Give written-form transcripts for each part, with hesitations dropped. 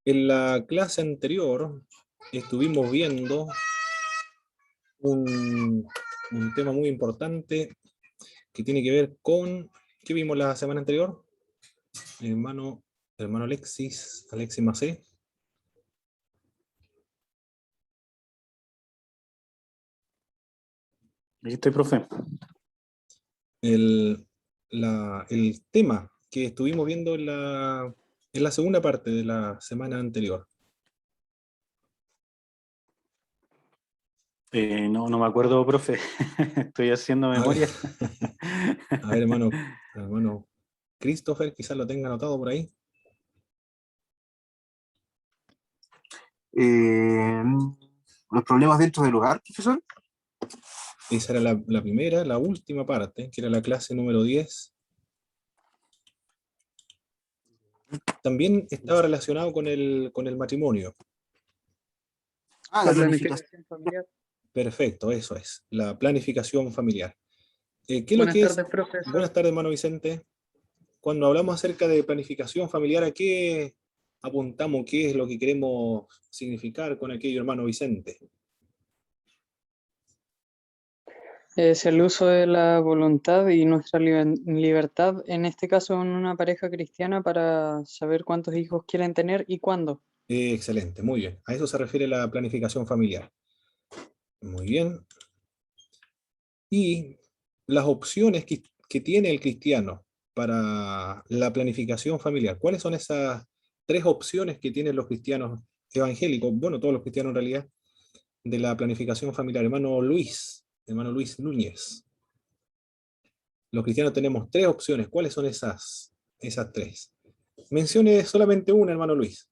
En la clase anterior estuvimos viendo un tema muy importante que tiene que ver con... ¿Qué vimos la semana anterior? Hermano Alexis Macé. Aquí estoy, profe. El tema que estuvimos viendo en la segunda parte de la semana anterior. No me acuerdo, profe. Estoy haciendo A ver, memoria. a ver, hermano Christopher, quizás lo tenga anotado por ahí. Los problemas dentro del hogar, profesor. Esa era la primera, la última parte, que era la clase número 10. También estaba relacionado con el matrimonio. La planificación familiar. Perfecto, eso es, la planificación familiar. ¿Qué es lo Buenas que tardes, es? profesor. Buenas tardes, hermano Vicente. Cuando hablamos acerca de planificación familiar, ¿a qué apuntamos? ¿Qué es lo que queremos significar con aquello, hermano Vicente? Es el uso de la voluntad y nuestra libertad, en este caso en una pareja cristiana, para saber cuántos hijos quieren tener y cuándo. Excelente, muy bien. A eso se refiere la planificación familiar. Muy bien. Y las opciones que tiene el cristiano para la planificación familiar. ¿Cuáles son esas tres opciones que tienen los cristianos evangélicos? Bueno, todos los cristianos en realidad, de la planificación familiar. Hermano Luis Núñez. Los cristianos tenemos tres opciones. ¿Cuáles son esas tres? Mencione solamente una, hermano Luis.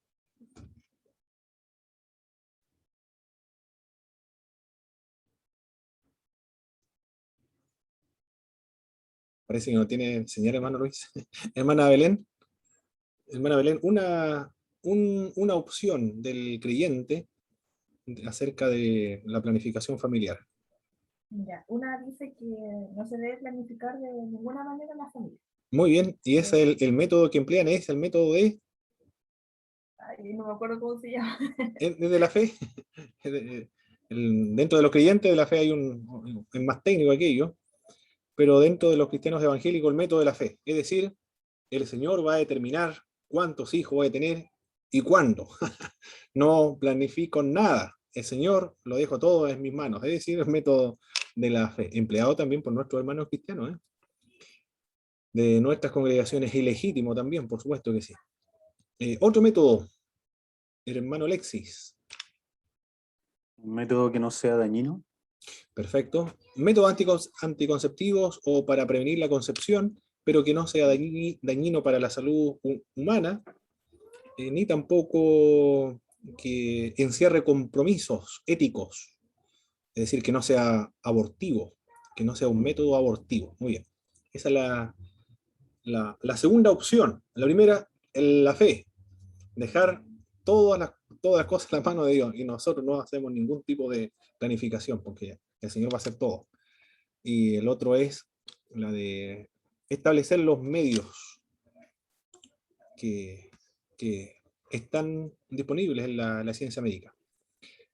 Parece que no tiene señal, hermano Luis. Hermana Belén, una opción del creyente acerca de la planificación familiar. Mira, una dice que no se debe planificar de ninguna manera la familia. Muy bien, y ese es el método que emplean, es el método Ay, no me acuerdo cómo se llama. de la fe. Dentro de los creyentes de la fe hay es más técnico aquello, pero dentro de los cristianos evangélicos el método de la fe. Es decir, el Señor va a determinar cuántos hijos voy a tener y cuándo. No planifico nada. El Señor lo dejo todo en mis manos. Es decir, el método de la fe, empleado también por nuestros hermanos cristianos, de nuestras congregaciones, ilegítimo también, por supuesto que sí. Otro método, hermano Alexis. Un método que no sea dañino. Perfecto. Métodos anticonceptivos o para prevenir la concepción, pero que no sea dañino para la salud humana, ni tampoco que encierre compromisos éticos, es decir, que no sea abortivo, que no sea un método abortivo. Muy bien. Esa es la segunda opción. La primera, la fe. Dejar todas las cosas en la mano de Dios, y nosotros no hacemos ningún tipo de planificación, porque el Señor va a hacer todo. Y el otro es la de establecer los medios que están disponibles en la ciencia médica.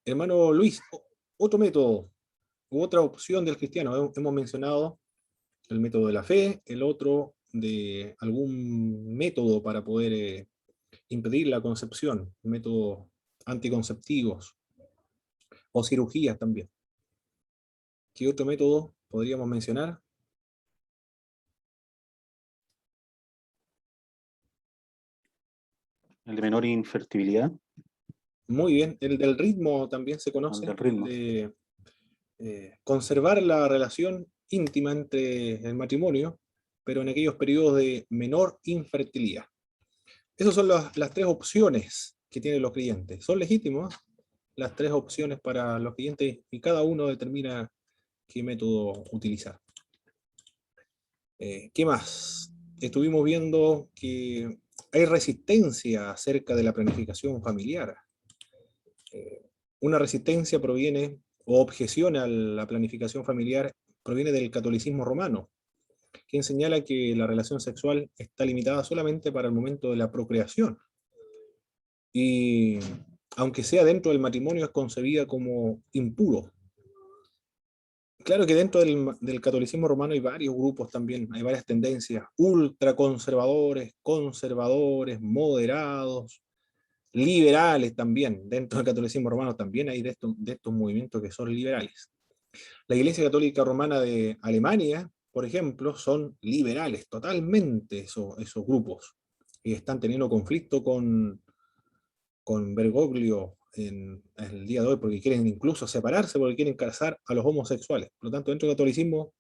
Hermano Luis, otro método u otra opción del cristiano. Hemos mencionado el método de la fe, el otro de algún método para poder impedir la concepción, métodos anticonceptivos o cirugías también. ¿Qué otro método podríamos mencionar? El de menor infertilidad. Muy bien, el del ritmo también se conoce, El del ritmo. de conservar la relación íntima entre el matrimonio, pero en aquellos periodos de menor infertilidad. Esas son las tres opciones que tienen los creyentes. Son legítimas las tres opciones para los clientes y cada uno determina qué método utilizar. ¿Qué más? Estuvimos viendo que hay resistencia acerca de la planificación familiar. Una resistencia proviene, o objeción a la planificación familiar, proviene del catolicismo romano. quien señala que la relación sexual está limitada solamente para el momento de la procreación. Y aunque sea dentro del matrimonio, es concebida como impuro. Claro que dentro del catolicismo romano hay varios grupos también, hay varias tendencias, ultraconservadores, conservadores, moderados, liberales también. Dentro del catolicismo romano también hay de estos movimientos que son liberales. La Iglesia Católica Romana de Alemania, por ejemplo, son liberales totalmente esos grupos, y están teniendo conflicto con Bergoglio en el día de hoy, porque quieren incluso separarse, porque quieren casar a los homosexuales. Por lo tanto, dentro del catolicismo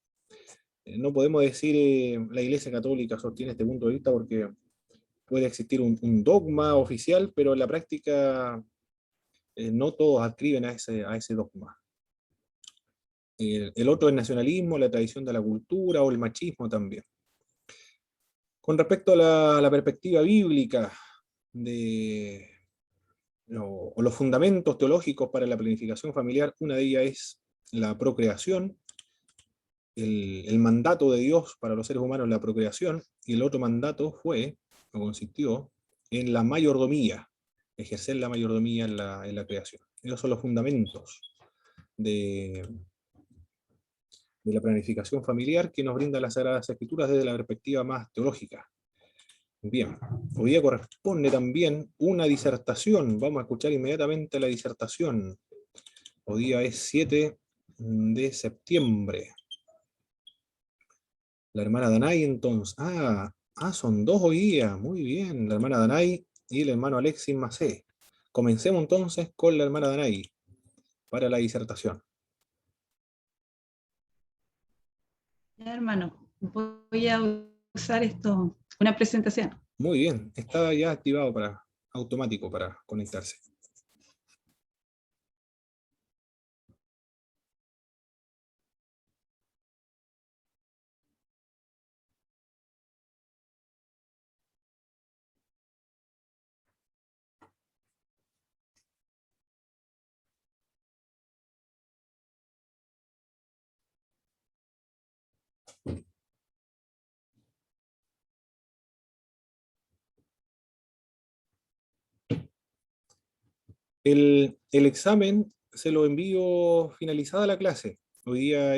no podemos decir la Iglesia Católica sostiene este punto de vista, porque puede existir un dogma oficial, pero en la práctica no todos adscriben a ese dogma. El otro es el nacionalismo, la tradición de la cultura o el machismo también. Con respecto a la perspectiva bíblica de o los fundamentos teológicos para la planificación familiar, una de ellas es la procreación, el mandato de Dios para los seres humanos, la procreación, y el otro mandato consistió en la mayordomía, ejercer la mayordomía en la creación. Esos son los fundamentos de la planificación familiar que nos brinda las Sagradas Escrituras desde la perspectiva más teológica. Bien, hoy día corresponde también una disertación. Vamos a escuchar inmediatamente la disertación. Hoy día es 7 de septiembre. La hermana Danay, entonces. Son 2 hoy día. Muy bien, la hermana Danay y el hermano Alexis Macé. Comencemos entonces con la hermana Danay para la disertación. Ya, hermano, voy a usar una presentación. Muy bien, está ya activado automático para conectarse. El examen se lo envío finalizada la clase. Hoy día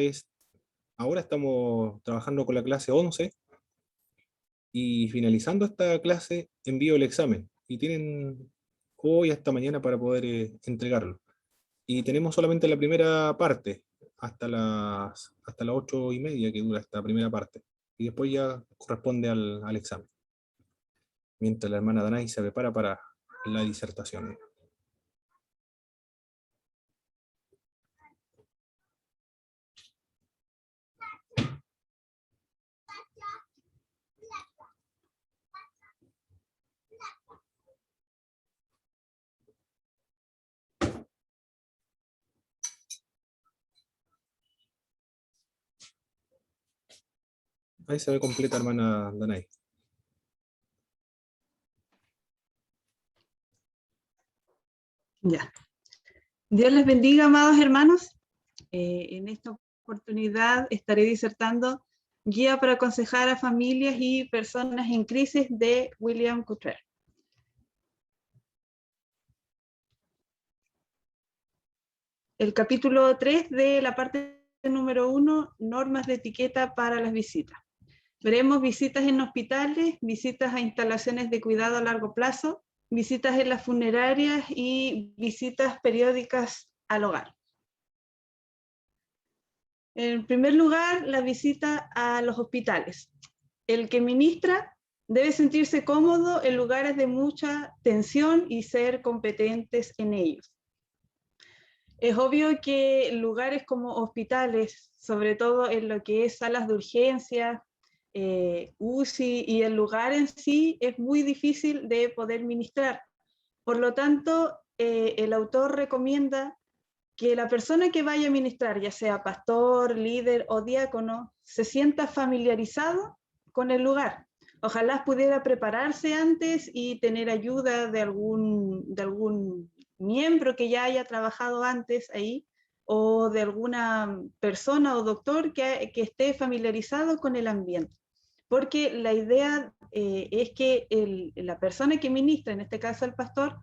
ahora estamos trabajando con la clase 11 y finalizando esta clase envío el examen. Y tienen hoy hasta mañana para poder entregarlo. Y tenemos solamente la primera parte, hasta las 8:30 que dura esta primera parte. Y después ya corresponde al examen. Mientras la hermana Danay se prepara para la disertación. Ahí se ve completa, hermana Danay. Ya. Dios les bendiga, amados hermanos. En esta oportunidad estaré disertando Guía para aconsejar a familias y personas en crisis de William Cottrell. El capítulo 3 de la parte número 1, normas de etiqueta para las visitas. Veremos visitas en hospitales, visitas a instalaciones de cuidado a largo plazo, visitas en las funerarias y visitas periódicas al hogar. En primer lugar, la visita a los hospitales. El que ministra debe sentirse cómodo en lugares de mucha tensión y ser competentes en ellos. Es obvio que lugares como hospitales, sobre todo en lo que es salas de urgencia, UCI y el lugar en sí, es muy difícil de poder ministrar. Por lo tanto, el autor recomienda que la persona que vaya a ministrar, ya sea pastor, líder o diácono, se sienta familiarizado con el lugar. Ojalá pudiera prepararse antes y tener ayuda de algún miembro que ya haya trabajado antes ahí, o de alguna persona o doctor que esté familiarizado con el ambiente. Porque la idea es que la persona que ministra, en este caso el pastor,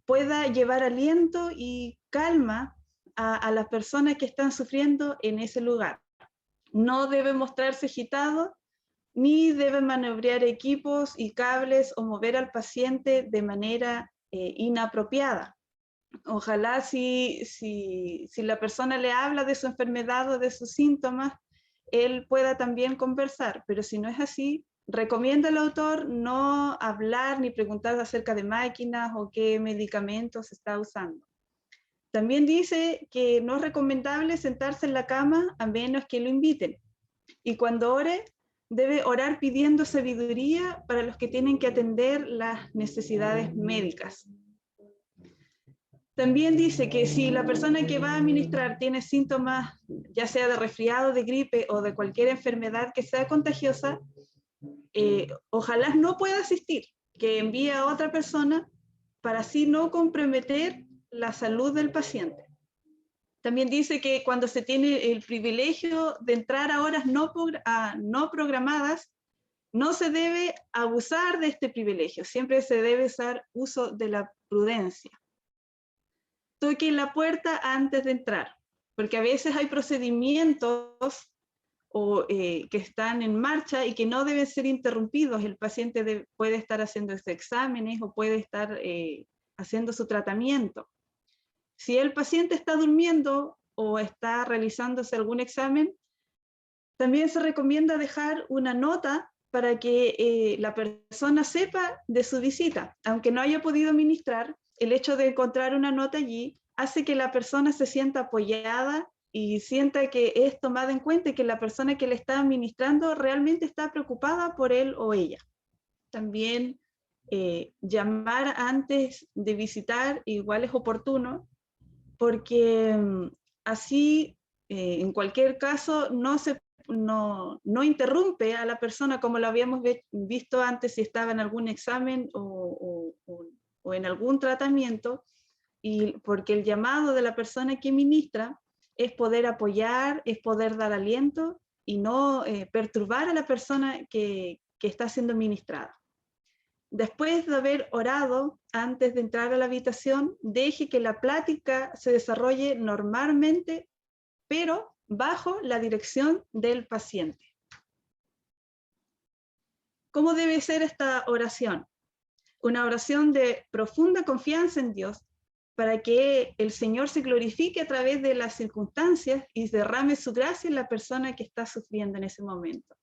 pueda llevar aliento y calma a las personas que están sufriendo en ese lugar. No debe mostrarse agitado, ni debe maniobrar equipos y cables o mover al paciente de manera inapropiada. Ojalá si la persona le habla de su enfermedad o de sus síntomas, él pueda también conversar, pero si no es así, recomienda el autor no hablar ni preguntar acerca de máquinas o qué medicamentos está usando. También dice que no es recomendable sentarse en la cama a menos que lo inviten. Y cuando ore, debe orar pidiendo sabiduría para los que tienen que atender las necesidades médicas. También dice que si la persona que va a administrar tiene síntomas, ya sea de resfriado, de gripe o de cualquier enfermedad que sea contagiosa, ojalá no pueda asistir, que envíe a otra persona para así no comprometer la salud del paciente. También dice que cuando se tiene el privilegio de entrar a horas no programadas, no se debe abusar de este privilegio, siempre se debe hacer uso de la prudencia. Toque la puerta antes de entrar, porque a veces hay procedimientos que están en marcha y que no deben ser interrumpidos. El paciente puede estar haciendo sus exámenes o puede estar haciendo su tratamiento. Si el paciente está durmiendo o está realizándose algún examen, también se recomienda dejar una nota para que la persona sepa de su visita. Aunque no haya podido ministrar, el hecho de encontrar una nota allí hace que la persona se sienta apoyada y sienta que es tomada en cuenta y que la persona que le está administrando realmente está preocupada por él o ella. También llamar antes de visitar igual es oportuno, porque así en cualquier caso no interrumpe a la persona como lo habíamos visto antes si estaba en algún examen o en algún tratamiento, y porque el llamado de la persona que ministra es poder apoyar, es poder dar aliento y no perturbar a la persona que está siendo ministrada. Después de haber orado, antes de entrar a la habitación, deje que la plática se desarrolle normalmente, pero bajo la dirección del paciente. ¿Cómo debe ser esta oración? Una oración de profunda confianza en Dios, para que el Señor se glorifique a través de las circunstancias y derrame su gracia en la persona que está sufriendo en ese momento.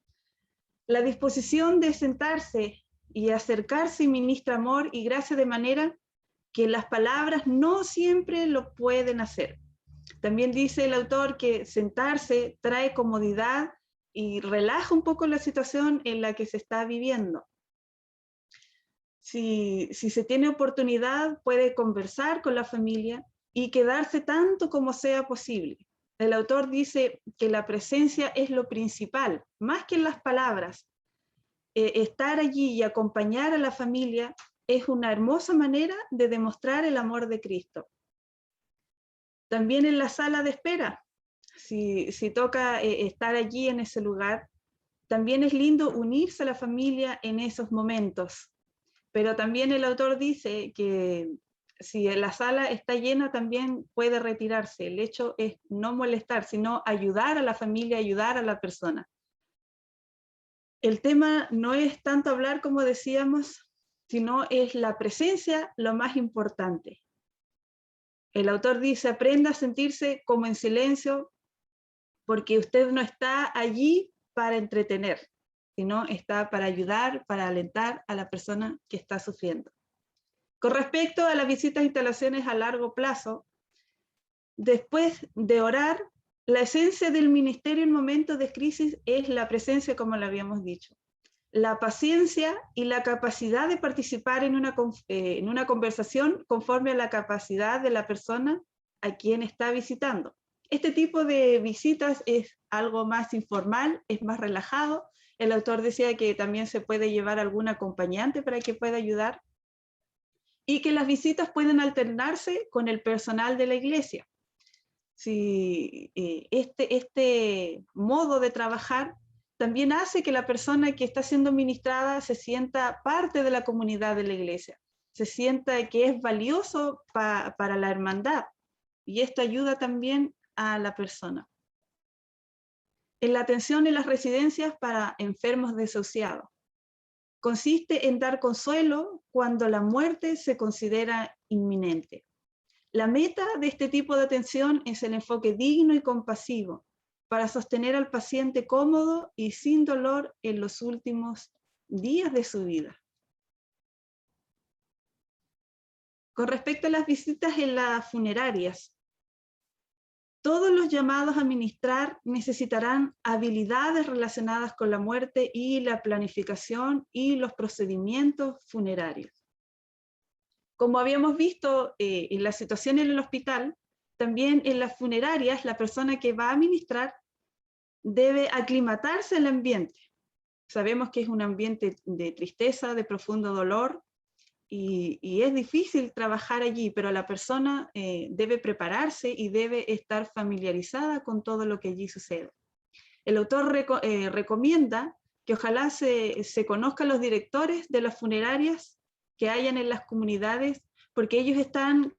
La disposición de sentarse y acercarse y ministra amor y gracia de manera que las palabras no siempre lo pueden hacer. También dice el autor que sentarse trae comodidad y relaja un poco la situación en la que se está viviendo. Si se tiene oportunidad, puede conversar con la familia y quedarse tanto como sea posible. El autor dice que la presencia es lo principal, más que las palabras. Estar allí y acompañar a la familia es una hermosa manera de demostrar el amor de Cristo. También en la sala de espera, si toca estar allí en ese lugar, también es lindo unirse a la familia en esos momentos. Pero también el autor dice que si la sala está llena también puede retirarse. El hecho es no molestar, sino ayudar a la familia, ayudar a la persona. El tema no es tanto hablar como decíamos, sino es la presencia lo más importante. El autor dice, aprenda a sentirse como en silencio, porque usted no está allí para entretener, sino está para ayudar, para alentar a la persona que está sufriendo. Con respecto a las visitas e instalaciones a largo plazo, después de orar, la esencia del ministerio en momentos de crisis es la presencia, como lo habíamos dicho. La paciencia y la capacidad de participar en una conversación conforme a la capacidad de la persona a quien está visitando. Este tipo de visitas es algo más informal, es más relajado. El autor decía que también se puede llevar algún acompañante para que pueda ayudar y que las visitas pueden alternarse con el personal de la iglesia. si este modo de trabajar también hace que la persona que está siendo ministrada se sienta parte de la comunidad de la iglesia, se sienta que es valioso para la hermandad, y esto ayuda también a la persona. En la atención en las residencias para enfermos desahuciados. Consiste en dar consuelo cuando la muerte se considera inminente. La meta de este tipo de atención es el enfoque digno y compasivo para sostener al paciente cómodo y sin dolor en los últimos días de su vida. Con respecto a las visitas en las funerarias, todos los llamados a ministrar necesitarán habilidades relacionadas con la muerte y la planificación y los procedimientos funerarios. Como habíamos visto en la situación en el hospital, también en las funerarias la persona que va a ministrar debe aclimatarse al ambiente. Sabemos que es un ambiente de tristeza, de profundo dolor, y es difícil trabajar allí, pero la persona debe prepararse y debe estar familiarizada con todo lo que allí sucede. El autor recomienda que ojalá se conozcan los directores de las funerarias que hayan en las comunidades, porque ellos están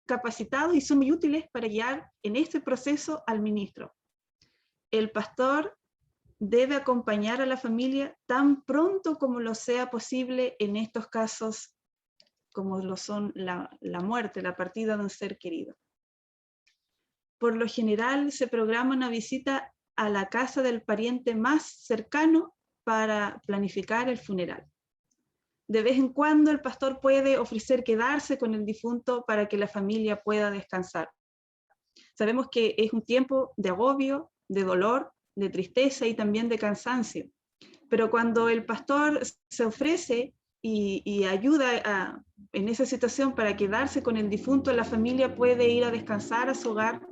capacitados y son muy útiles para guiar en este proceso al ministro. El pastor debe acompañar a la familia tan pronto como lo sea posible en estos casos, como lo son la muerte, la partida de un ser querido. Por lo general se programa una visita a la casa del pariente más cercano para planificar el funeral. De vez en cuando el pastor puede ofrecer quedarse con el difunto para que la familia pueda descansar. Sabemos que es un tiempo de agobio, de dolor, de tristeza y también de cansancio. Pero cuando el pastor se ofrece y ayuda en esa situación para quedarse con el difunto, la familia puede ir a descansar a su hogar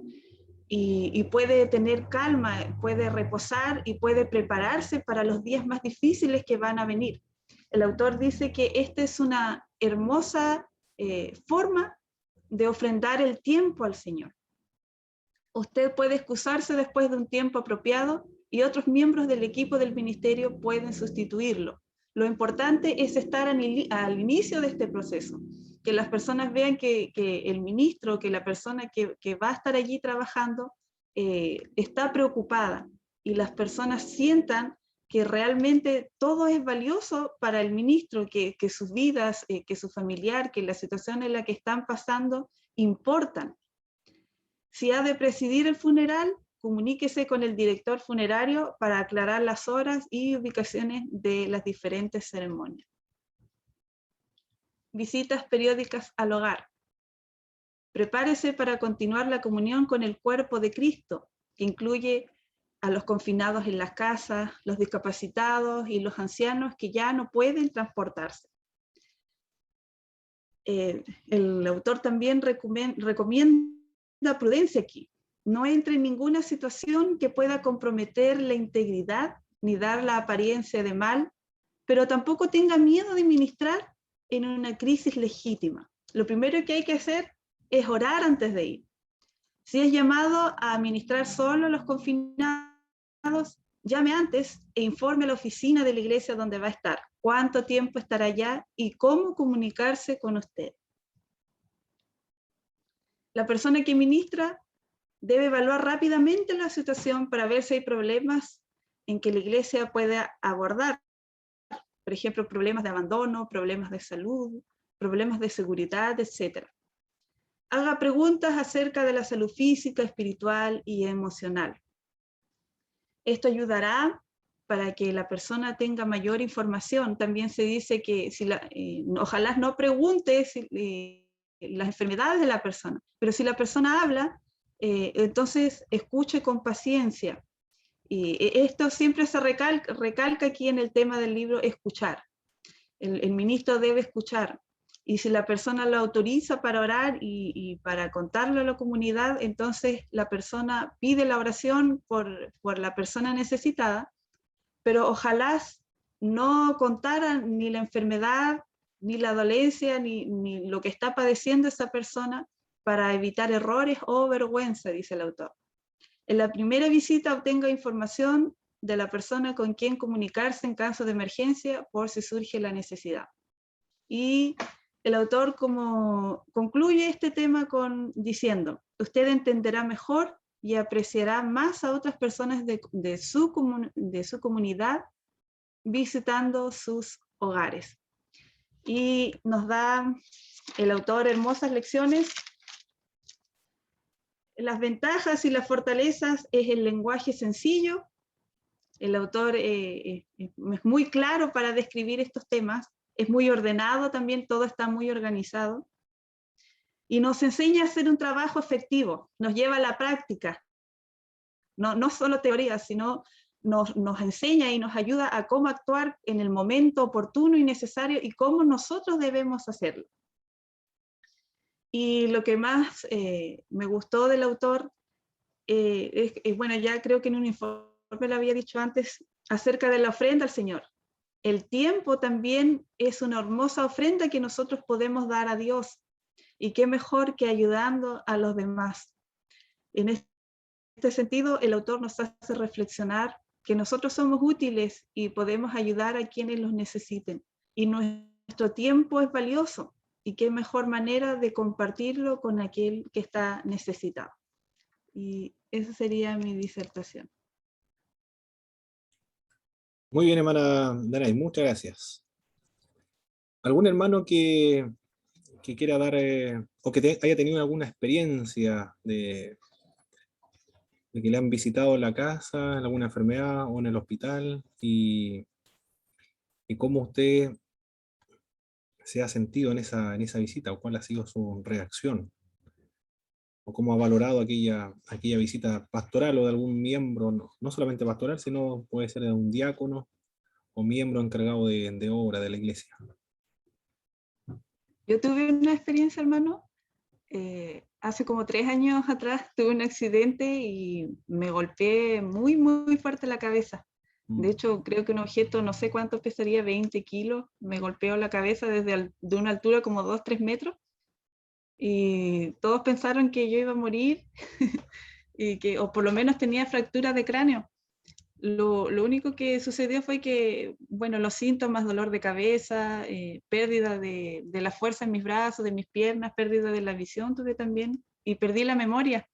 y puede tener calma, puede reposar y puede prepararse para los días más difíciles que van a venir. El autor dice que esta es una hermosa forma de ofrendar el tiempo al Señor. Usted puede excusarse después de un tiempo apropiado y otros miembros del equipo del ministerio pueden sustituirlo. Lo importante es estar al inicio de este proceso, que las personas vean que el ministro, que la persona que va a estar allí trabajando está preocupada, y las personas sientan que realmente todo es valioso para el ministro, que sus vidas, que su familiar, que la situación en la que están pasando importan. Si ha de presidir el funeral, comuníquese con el director funerario para aclarar las horas y ubicaciones de las diferentes ceremonias. Visitas periódicas al hogar. Prepárese para continuar la comunión con el cuerpo de Cristo, que incluye a los confinados en las casas, los discapacitados y los ancianos que ya no pueden transportarse. El autor también recomienda prudencia aquí. No entre en ninguna situación que pueda comprometer la integridad ni dar la apariencia de mal, pero tampoco tenga miedo de ministrar en una crisis legítima. Lo primero que hay que hacer es orar antes de ir. Si es llamado a ministrar solo a los confinados, llame antes e informe a la oficina de la iglesia donde va a estar, cuánto tiempo estará allá y cómo comunicarse con usted. La persona que ministra debe evaluar rápidamente la situación para ver si hay problemas en que la iglesia pueda abordar. Por ejemplo, problemas de abandono, problemas de salud, problemas de seguridad, etc. Haga preguntas acerca de la salud física, espiritual y emocional. Esto ayudará para que la persona tenga mayor información. También se dice que ojalá no pregunte las enfermedades de la persona, pero si la persona habla, entonces escuche con paciencia. Y esto siempre se recalca aquí en el tema del libro, escuchar. El ministro debe escuchar. Y si la persona lo autoriza para orar y para contarlo a la comunidad, entonces la persona pide la oración por la persona necesitada, pero ojalá no contaran ni la enfermedad, ni la dolencia, ni lo que está padeciendo esa persona, para evitar errores o vergüenza, dice el autor. En la primera visita obtenga información de la persona con quien comunicarse en caso de emergencia por si surge la necesidad. Y el autor concluye este tema diciendo, usted entenderá mejor y apreciará más a otras personas de su comunidad visitando sus hogares. Y nos da el autor hermosas lecciones. Las ventajas y las fortalezas es el lenguaje sencillo. El autor es muy claro para describir estos temas. Es muy ordenado también, todo está muy organizado. Y nos enseña a hacer un trabajo efectivo, nos lleva a la práctica. No solo teoría, sino nos enseña y nos ayuda a cómo actuar en el momento oportuno y necesario y cómo nosotros debemos hacerlo. Y lo que más me gustó del autor, bueno, ya creo que en un informe lo había dicho antes, acerca de la ofrenda al Señor. El tiempo también es una hermosa ofrenda que nosotros podemos dar a Dios. Y qué mejor que ayudando a los demás. En este sentido, el autor nos hace reflexionar que nosotros somos útiles y podemos ayudar a quienes los necesiten. Y nuestro tiempo es valioso. Y qué mejor manera de compartirlo con aquel que está necesitado. Y esa sería mi disertación. Muy bien, hermana Danay, muchas gracias. ¿Algún hermano que quiera dar, o que haya tenido alguna experiencia de que le han visitado la casa, en alguna enfermedad o en el hospital, y cómo usted se ha sentido en esa visita, o cuál ha sido su reacción, o cómo ha valorado aquella visita pastoral o de algún miembro, no solamente pastoral, sino puede ser de un diácono o miembro encargado de obra de la iglesia? Yo tuve una experiencia, hermano, hace como 3 años atrás tuve un accidente y me golpeé muy, muy fuerte la cabeza. De hecho, creo que un objeto, no sé cuánto pesaría, 20 kilos, me golpeó la cabeza de una altura como 2-3 metros. Y todos pensaron que yo iba a morir, o por lo menos tenía fractura de cráneo. Lo único que sucedió fue que, bueno, los síntomas, dolor de cabeza, pérdida de la fuerza en mis brazos, de mis piernas, pérdida de la visión tuve también, y perdí la memoria.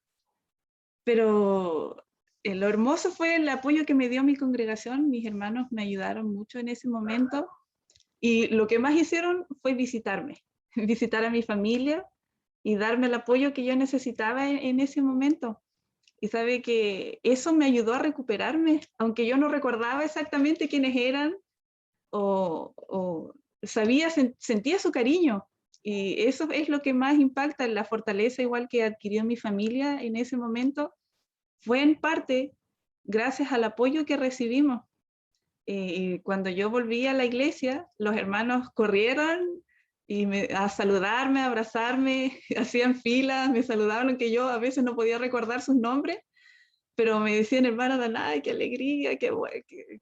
Pero lo hermoso fue el apoyo que me dio mi congregación, mis hermanos me ayudaron mucho en ese momento, y lo que más hicieron fue visitarme, visitar a mi familia y darme el apoyo que yo necesitaba en ese momento. Y sabe que eso me ayudó a recuperarme, aunque yo no recordaba exactamente quiénes eran o sentía su cariño. Y eso es lo que más impacta, la fortaleza igual que adquirió mi familia en ese momento, fue en parte gracias al apoyo que recibimos. Y cuando yo volví a la iglesia, los hermanos corrieron a saludarme, a abrazarme, hacían filas, me saludaban, aunque yo a veces no podía recordar sus nombres, pero me decían, hermana Danay, qué alegría, que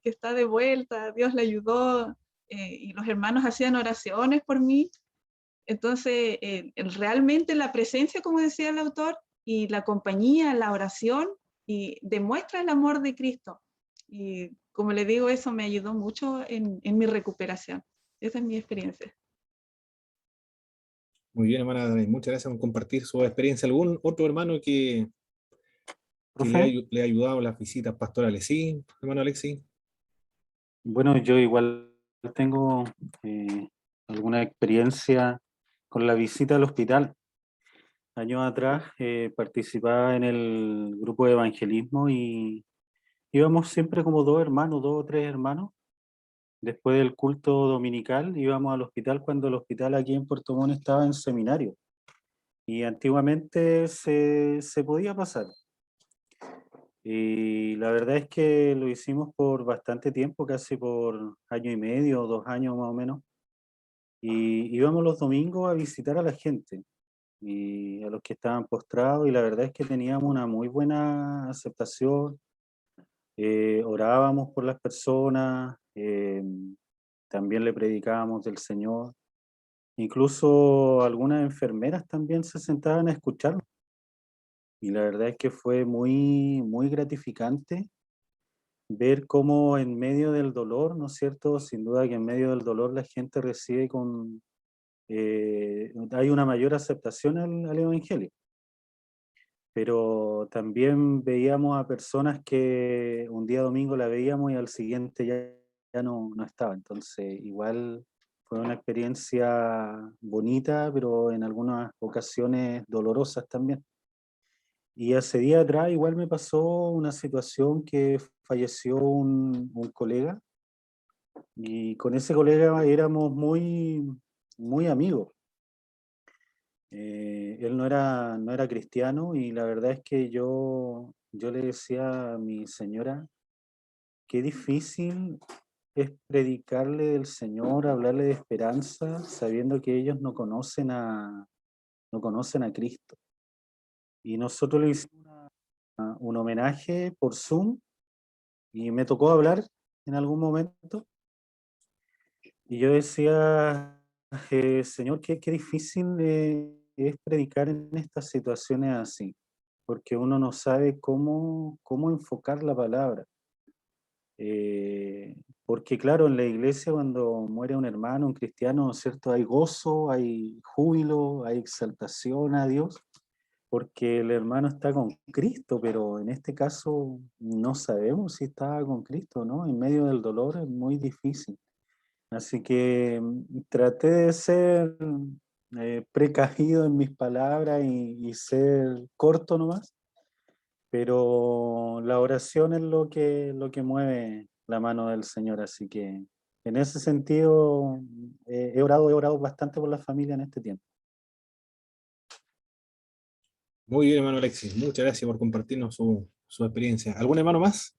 está de vuelta, Dios le ayudó, y los hermanos hacían oraciones por mí. Entonces, realmente la presencia, como decía el autor, y la compañía, la oración, y demuestra el amor de Cristo. Y como le digo, eso me ayudó mucho en mi recuperación. Esa es mi experiencia. Muy bien, hermana Danay, muchas gracias por compartir su experiencia. ¿Algún otro hermano que ¿Profe? le ha ayudado a las visitas pastorales? Sí, hermano Alexis. Bueno, yo igual tengo alguna experiencia con la visita al hospital. Años atrás participaba en el grupo de evangelismo y íbamos siempre como 2 hermanos, 2 o 3 hermanos. Después del culto dominical íbamos al hospital cuando el hospital aquí en Puerto Montt estaba en seminario. Y antiguamente se podía pasar. Y la verdad es que lo hicimos por bastante tiempo, casi por 1 año y medio, 2 años más o menos. Y íbamos los domingos a visitar a la gente y a los que estaban postrados, y la verdad es que teníamos una muy buena aceptación. Orábamos por las personas, también le predicábamos del Señor. Incluso algunas enfermeras también se sentaban a escucharlo. Y la verdad es que fue muy, muy gratificante ver cómo en medio del dolor, ¿no es cierto? Sin duda que en medio del dolor la gente recibe hay una mayor aceptación al Evangelio. Pero también veíamos a personas que un día domingo la veíamos y al siguiente ya no estaba. Entonces, igual fue una experiencia bonita, pero en algunas ocasiones dolorosas también. Y hace día atrás igual me pasó una situación que falleció un colega, y con ese colega éramos muy, muy amigos. Él no era cristiano, y la verdad es que yo le decía a mi señora, qué difícil es predicarle del Señor, hablarle de esperanza, sabiendo que ellos no conocen a Cristo. Y nosotros le hicimos un homenaje por Zoom, y me tocó hablar en algún momento, y yo decía, Señor, qué difícil es predicar en estas situaciones así, porque uno no sabe cómo enfocar la palabra. Porque claro, en la iglesia cuando muere un hermano, un cristiano, ¿cierto? Hay gozo, hay júbilo, hay exaltación a Dios, porque el hermano está con Cristo, pero en este caso no sabemos si estaba con Cristo, ¿no? En medio del dolor es muy difícil. Así que traté de ser precavido en mis palabras y ser corto nomás, pero la oración es lo que mueve la mano del Señor. Así que en ese sentido he orado bastante por la familia en este tiempo. Muy bien, hermano Alexis. Muchas gracias por compartirnos su experiencia. ¿Algún hermano más?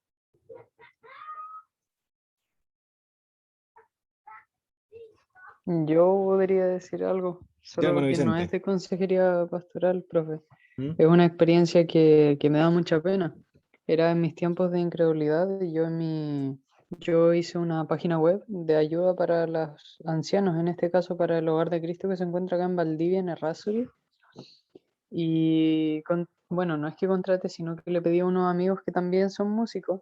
Yo podría decir algo, Ya, solo hermano que no es Vicente. de consejería pastoral, profe. ¿Mm? Es una experiencia que me da mucha pena. Era en mis tiempos de incredulidad y yo hice una página web de ayuda para los ancianos, en este caso para el Hogar de Cristo que se encuentra acá en Valdivia, en Errázuriz. Y bueno, no es que contrate, sino que le pedí a unos amigos que también son músicos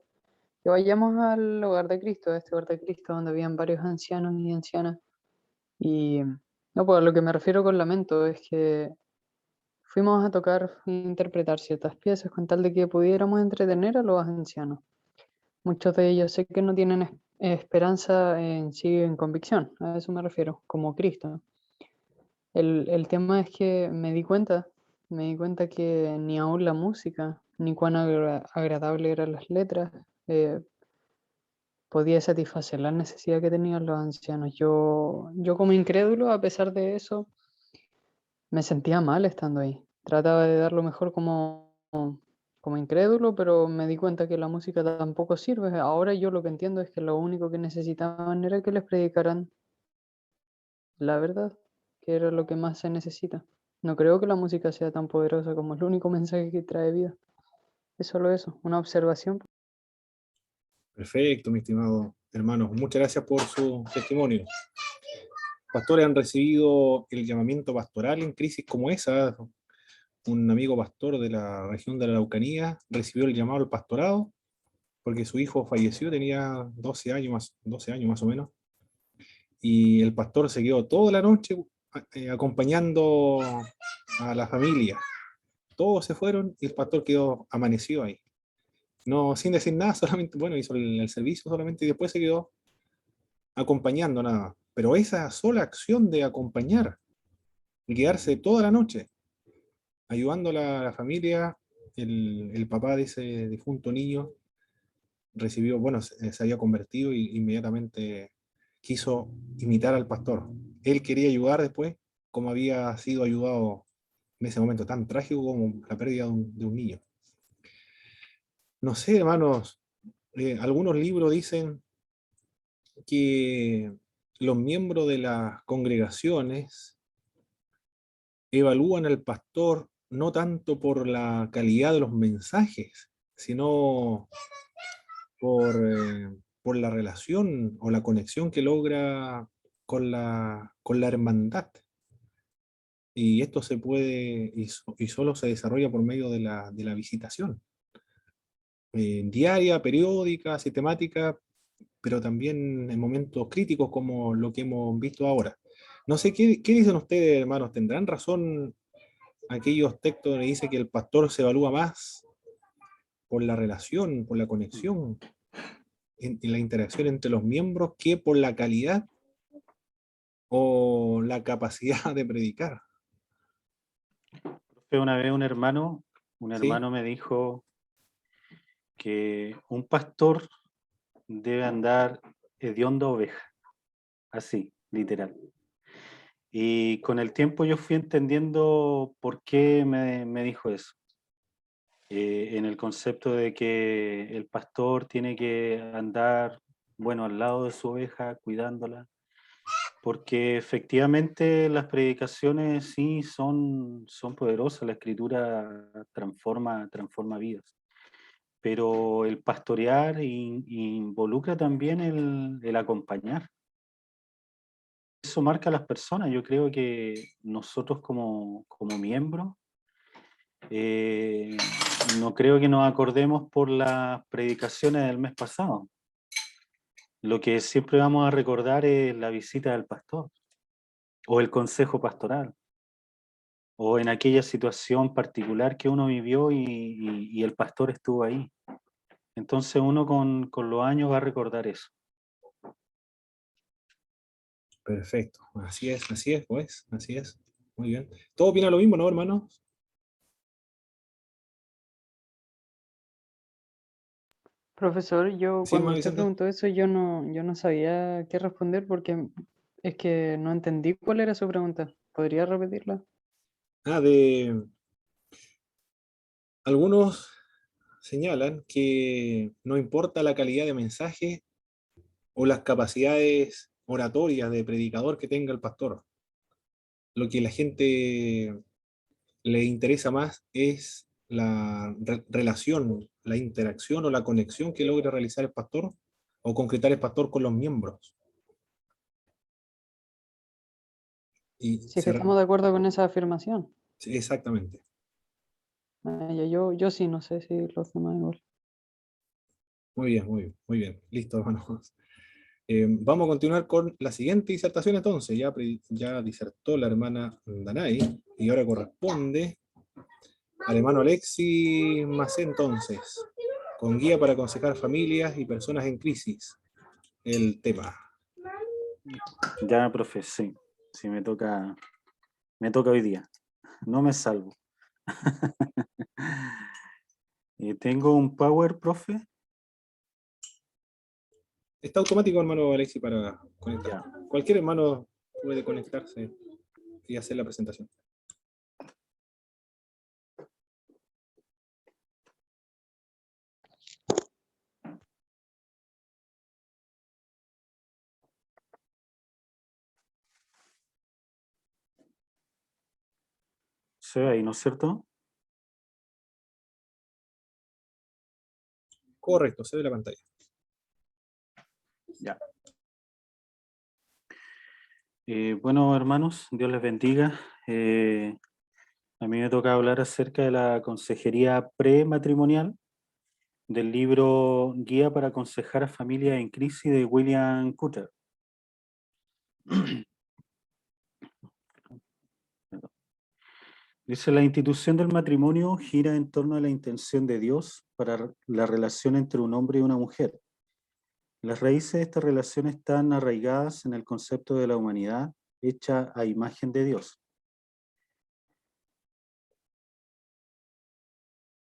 que vayamos al Hogar de Cristo, a este Hogar de Cristo donde habían varios ancianos y ancianas. Y no, pues a lo que me refiero con lamento es que fuimos a tocar e interpretar ciertas piezas con tal de que pudiéramos entretener a los ancianos. Muchos de ellos sé que no tienen esperanza en sí, en convicción, a eso me refiero, como Cristo. El tema es que me di cuenta que ni aún la música, ni cuán agradable eran las letras, eh, podía satisfacer la necesidad que tenían los ancianos. Yo como incrédulo, a pesar de eso, me sentía mal estando ahí. Trataba de dar lo mejor como incrédulo, pero me di cuenta que la música tampoco sirve. Ahora yo lo que entiendo es que lo único que necesitaban era que les predicaran la verdad, que era lo que más se necesita. No creo que la música sea tan poderosa como el único mensaje que trae vida. Es solo eso, una observación. Perfecto, mi estimado hermano. Muchas gracias por su testimonio. Pastores han recibido el llamamiento pastoral en crisis como esa. Un amigo pastor de la región de la Araucanía recibió el llamado al pastorado porque su hijo falleció, tenía 12 años más o menos, y el pastor se quedó toda la noche acompañando a la familia. Todos se fueron y el pastor quedó amanecido ahí. No, sin decir nada, solamente, bueno, hizo el servicio solamente y después se quedó acompañando nada. Pero esa sola acción de acompañar y quedarse toda la noche ayudando a la familia, el papá de ese difunto niño recibió, bueno, se había convertido y inmediatamente quiso imitar al pastor. Él quería ayudar después, como había sido ayudado en ese momento tan trágico como la pérdida de un niño. No sé, hermanos, algunos libros dicen que los miembros de las congregaciones evalúan al pastor no tanto por la calidad de los mensajes, sino por la relación o la conexión que logra con la hermandad Y esto se puede, y solo se desarrolla por medio de la visitación. Diaria, periódica, sistemática, pero también en momentos críticos como lo que hemos visto ahora. No sé, ¿qué dicen ustedes, hermanos? ¿Tendrán razón aquellos textos donde dice que el pastor se evalúa más por la relación, por la conexión, en la interacción entre los miembros, que por la calidad o la capacidad de predicar? Una vez un hermano ¿Sí? me dijo que un pastor debe andar hediondo oveja, así, literal. Y con el tiempo yo fui entendiendo por qué me dijo eso. En el concepto de que el pastor tiene que andar, bueno, al lado de su oveja, cuidándola, porque efectivamente las predicaciones sí son poderosas, la escritura transforma vidas, pero el pastorear involucra también el acompañar. Eso marca a las personas. Yo creo que nosotros como miembros, no creo que nos acordemos por las predicaciones del mes pasado. Lo que siempre vamos a recordar es la visita del pastor o el consejo pastoral o en aquella situación particular que uno vivió y el pastor estuvo ahí. Entonces uno con los años va a recordar eso. Perfecto. Así es, pues, así es. Muy bien. ¿Todos opinan lo mismo, no, hermanos? Profesor, yo Sí, cuando hermano usted Vicente. preguntó eso, yo no sabía qué responder porque es que no entendí cuál era su pregunta. ¿Podría repetirla? Algunos señalan que no importa la calidad de mensaje o las capacidades oratorias de predicador que tenga el pastor. Lo que la gente le interesa más es la relación, la interacción o la conexión que logre realizar el pastor o concretar el pastor con los miembros. Y Si es que estamos de acuerdo con esa afirmación. sí, exactamente. Yo sí, no sé si los demás igual. Muy bien, muy bien, muy bien. Listo, hermanos. Vamos a continuar con la siguiente disertación entonces. Ya disertó la hermana Danay y ahora corresponde al hermano Alexis Macé entonces, con guía para aconsejar familias y personas en crisis. El tema. Ya, profe, sí me toca hoy día. No me salvo. Tengo un power, profe. Está automático, hermano Alexis, para conectar. Ya. Cualquier hermano puede conectarse y hacer la presentación. Se ve ahí, ¿no es cierto? Correcto, se ve la pantalla. Ya. Bueno, hermanos, Dios les bendiga. A mí me toca hablar acerca de la consejería prematrimonial del libro Guía para aconsejar a familias en crisis de William Cutter. Dice, la institución del matrimonio gira en torno a la intención de Dios para la relación entre un hombre y una mujer. Las raíces de esta relación están arraigadas en el concepto de la humanidad hecha a imagen de Dios.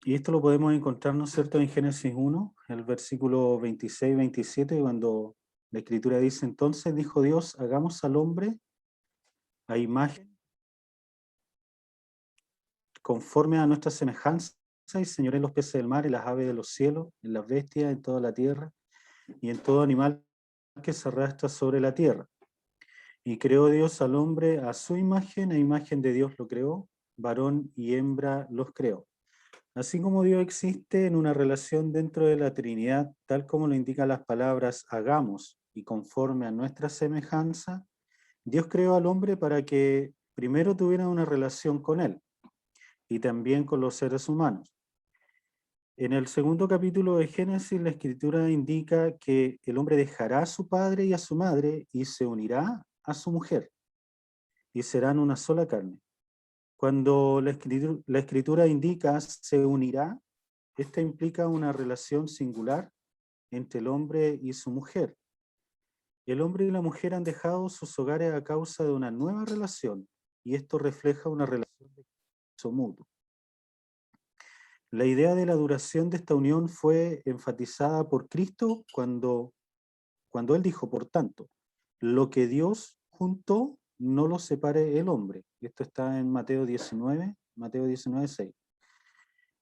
Y esto lo podemos encontrar, ¿no es cierto?, en Génesis 1, el versículo 26 y 27, cuando la Escritura dice, entonces dijo Dios, hagamos al hombre a imagen conforme a nuestra semejanza y señoree en los peces del mar, en las aves de los cielos, en las bestias, en toda la tierra y en todo animal que se arrastra sobre la tierra. Y creó Dios al hombre a su imagen, a imagen de Dios lo creó, varón y hembra los creó. Así como Dios existe en una relación dentro de la Trinidad, tal como lo indican las palabras hagamos y conforme a nuestra semejanza, Dios creó al hombre para que primero tuvieran una relación con Él y también con los seres humanos. En el segundo capítulo de Génesis, la Escritura indica que el hombre dejará a su padre y a su madre y se unirá a su mujer, y serán una sola carne. Cuando la Escritura indica se unirá, esta implica una relación singular entre el hombre y su mujer. El hombre y la mujer han dejado sus hogares a causa de una nueva relación, y esto refleja una relación de compromiso mutuo. La idea de la duración de esta unión fue enfatizada por Cristo cuando Él dijo, por tanto, lo que Dios juntó, no lo separe el hombre. Esto está en Mateo 19, 6.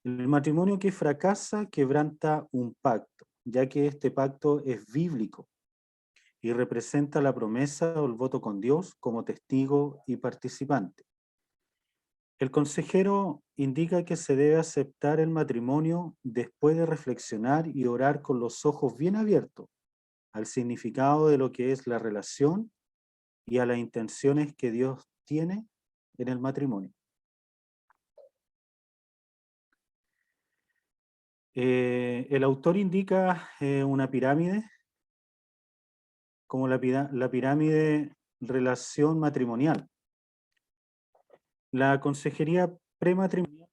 El matrimonio que fracasa quebranta un pacto, ya que este pacto es bíblico y representa la promesa o el voto con Dios como testigo y participante. El consejero indica que se debe aceptar el matrimonio después de reflexionar y orar con los ojos bien abiertos al significado de lo que es la relación y a las intenciones que Dios tiene en el matrimonio. El autor indica una pirámide como la pirámide relación matrimonial. La consejería prematrimonial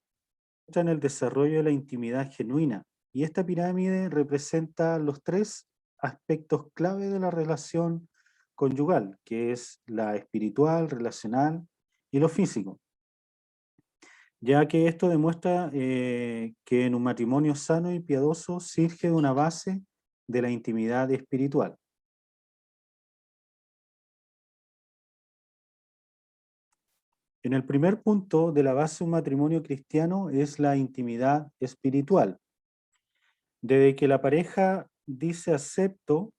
está en el desarrollo de la intimidad genuina, y esta pirámide representa los tres aspectos clave de la relación conyugal, que es la espiritual, relacional y lo físico. Ya que esto demuestra que en un matrimonio sano y piadoso surge una base de la intimidad espiritual. En el primer punto de la base de un matrimonio cristiano es la intimidad espiritual. Desde que la pareja dice acepto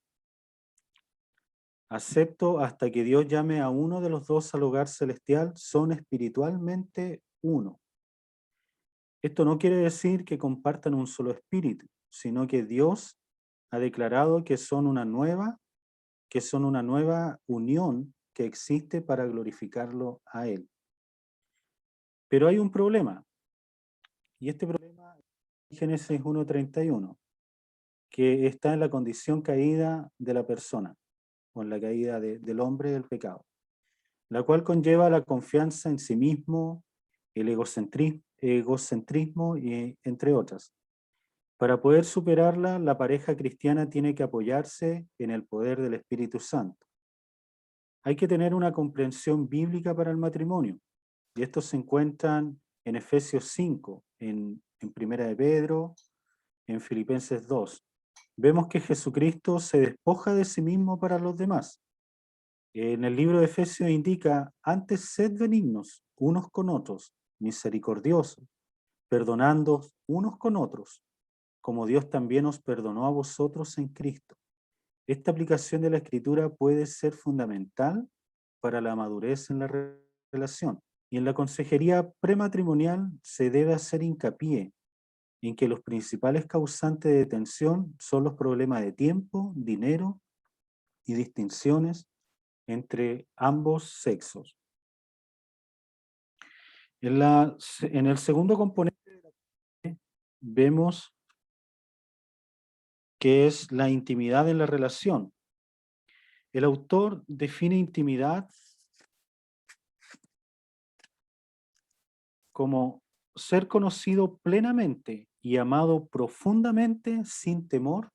hasta que Dios llame a uno de los dos al hogar celestial, son espiritualmente uno. Esto no quiere decir que compartan un solo espíritu, sino que Dios ha declarado que son una nueva unión que existe para glorificarlo a Él. Pero hay un problema, y este problema es Génesis 1:31, que está en la condición caída de la persona, o en la caída del hombre del pecado, la cual conlleva la confianza en sí mismo, el egocentrismo, y entre otras. Para poder superarla, la pareja cristiana tiene que apoyarse en el poder del Espíritu Santo. Hay que tener una comprensión bíblica para el matrimonio, y estos se encuentran en Efesios 5, en Primera de Pedro, en Filipenses 2. Vemos que Jesucristo se despoja de sí mismo para los demás. En el libro de Efesios indica, antes sed benignos unos con otros, misericordiosos, perdonando unos con otros, como Dios también os perdonó a vosotros en Cristo. Esta aplicación de la Escritura puede ser fundamental para la madurez en la relación. Y en la consejería prematrimonial se debe hacer hincapié en que los principales causantes de tensión son los problemas de tiempo, dinero y distinciones entre ambos sexos. En el segundo componente vemos que es la intimidad en la relación. El autor define intimidad como ser conocido plenamente y amado profundamente sin temor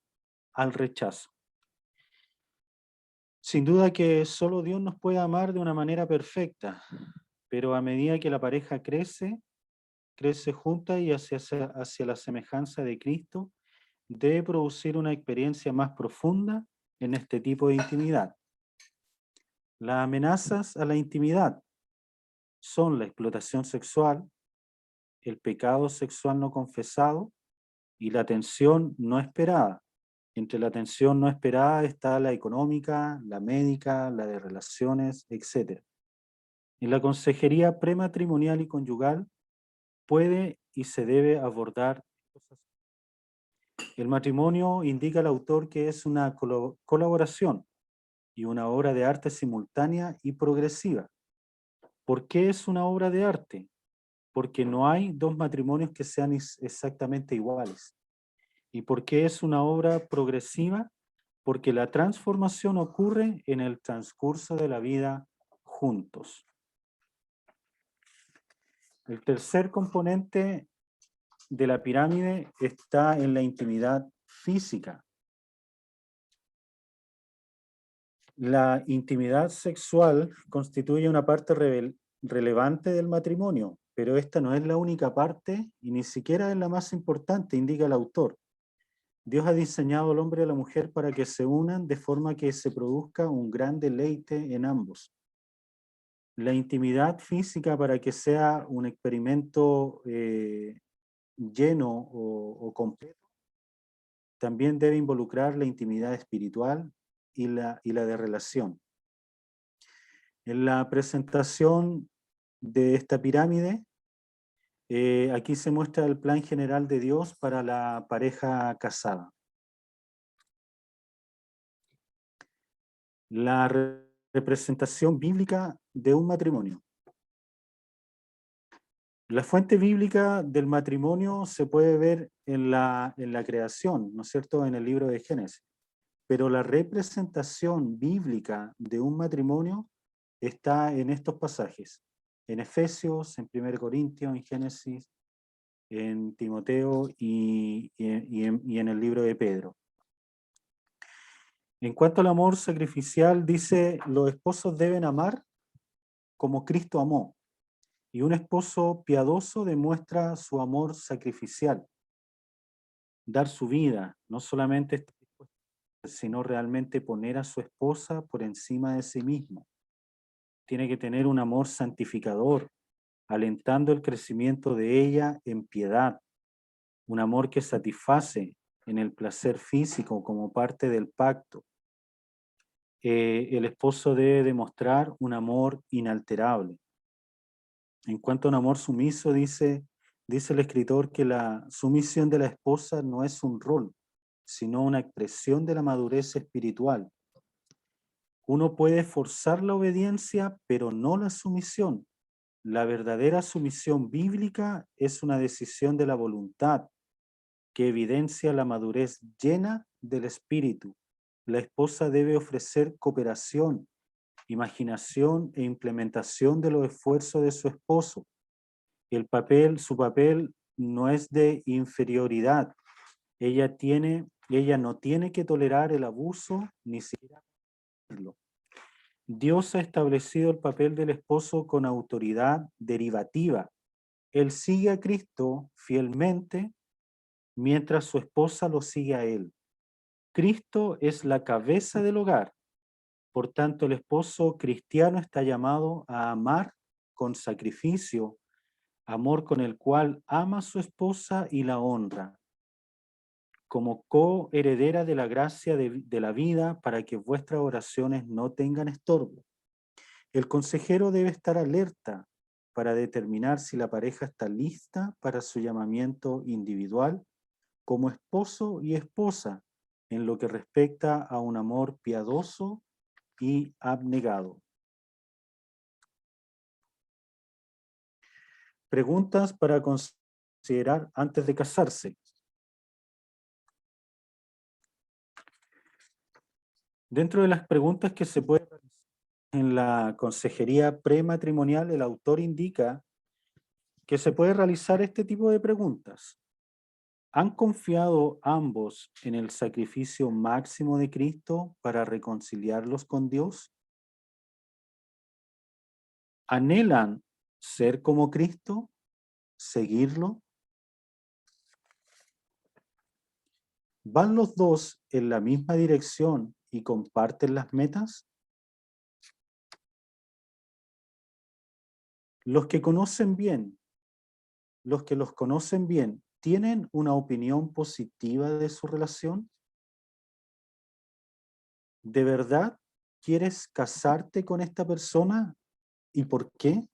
al rechazo. Sin duda que solo Dios nos puede amar de una manera perfecta, pero a medida que la pareja crece junta y hacia la semejanza de Cristo, debe producir una experiencia más profunda en este tipo de intimidad. Las amenazas a la intimidad son la explotación sexual, el pecado sexual no confesado y la tensión no esperada. Entre la tensión no esperada está la económica, la médica, la de relaciones, etc. En la consejería prematrimonial y conyugal puede y se debe abordar. El matrimonio, indica el autor, que es una colaboración y una obra de arte simultánea y progresiva. ¿Por qué es una obra de arte? Porque no hay dos matrimonios que sean exactamente iguales. ¿Y por qué es una obra progresiva? Porque la transformación ocurre en el transcurso de la vida juntos. El tercer componente de la pirámide está en la intimidad física. La intimidad sexual constituye una parte relevante del matrimonio, pero esta no es la única parte y ni siquiera es la más importante, indica el autor. Dios ha diseñado al hombre y a la mujer para que se unan de forma que se produzca un gran deleite en ambos. La intimidad física, para que sea un experimento lleno o completo, también debe involucrar la intimidad espiritual y la de relación. En la presentación de esta pirámide, aquí se muestra el plan general de Dios para la pareja casada. La representación bíblica de un matrimonio. La fuente bíblica del matrimonio se puede ver en la creación, ¿no es cierto?, en el libro de Génesis. Pero la representación bíblica de un matrimonio está en estos pasajes, en Efesios, en 1 Corintios, en Génesis, en Timoteo y en el libro de Pedro. En cuanto al amor sacrificial, dice, los esposos deben amar como Cristo amó. Y un esposo piadoso demuestra su amor sacrificial. Dar su vida, no solamente, sino realmente poner a su esposa por encima de sí mismo. Tiene que tener un amor santificador, alentando el crecimiento de ella en piedad. Un amor que satisface en el placer físico como parte del pacto. El esposo debe demostrar un amor inalterable. En cuanto a un amor sumiso, dice el escritor que la sumisión de la esposa no es un rol, sino una expresión de la madurez espiritual. Uno puede forzar la obediencia, pero no la sumisión. La verdadera sumisión bíblica es una decisión de la voluntad que evidencia la madurez llena del espíritu. La esposa debe ofrecer cooperación, imaginación e implementación de los esfuerzos de su esposo. Su papel no es de inferioridad. Ella no tiene que tolerar el abuso ni siquiera hacerlo. Dios ha establecido el papel del esposo con autoridad derivativa. Él sigue a Cristo fielmente mientras su esposa lo sigue a él. Cristo es la cabeza del hogar. Por tanto, el esposo cristiano está llamado a amar con sacrificio, amor con el cual ama a su esposa y la honra, como coheredera de la gracia de la vida, para que vuestras oraciones no tengan estorbo. El consejero debe estar alerta para determinar si la pareja está lista para su llamamiento individual como esposo y esposa en lo que respecta a un amor piadoso y abnegado. Preguntas para considerar antes de casarse. Dentro de las preguntas que se pueden realizar en la consejería prematrimonial, el autor indica que se puede realizar este tipo de preguntas. ¿Han confiado ambos en el sacrificio máximo de Cristo para reconciliarlos con Dios? ¿Anhelan ser como Cristo? ¿Seguirlo? ¿Van los dos en la misma dirección y comparten las metas? Los que los conocen bien, ¿tienen una opinión positiva de su relación? ¿De verdad quieres casarte con esta persona? ¿Y por qué?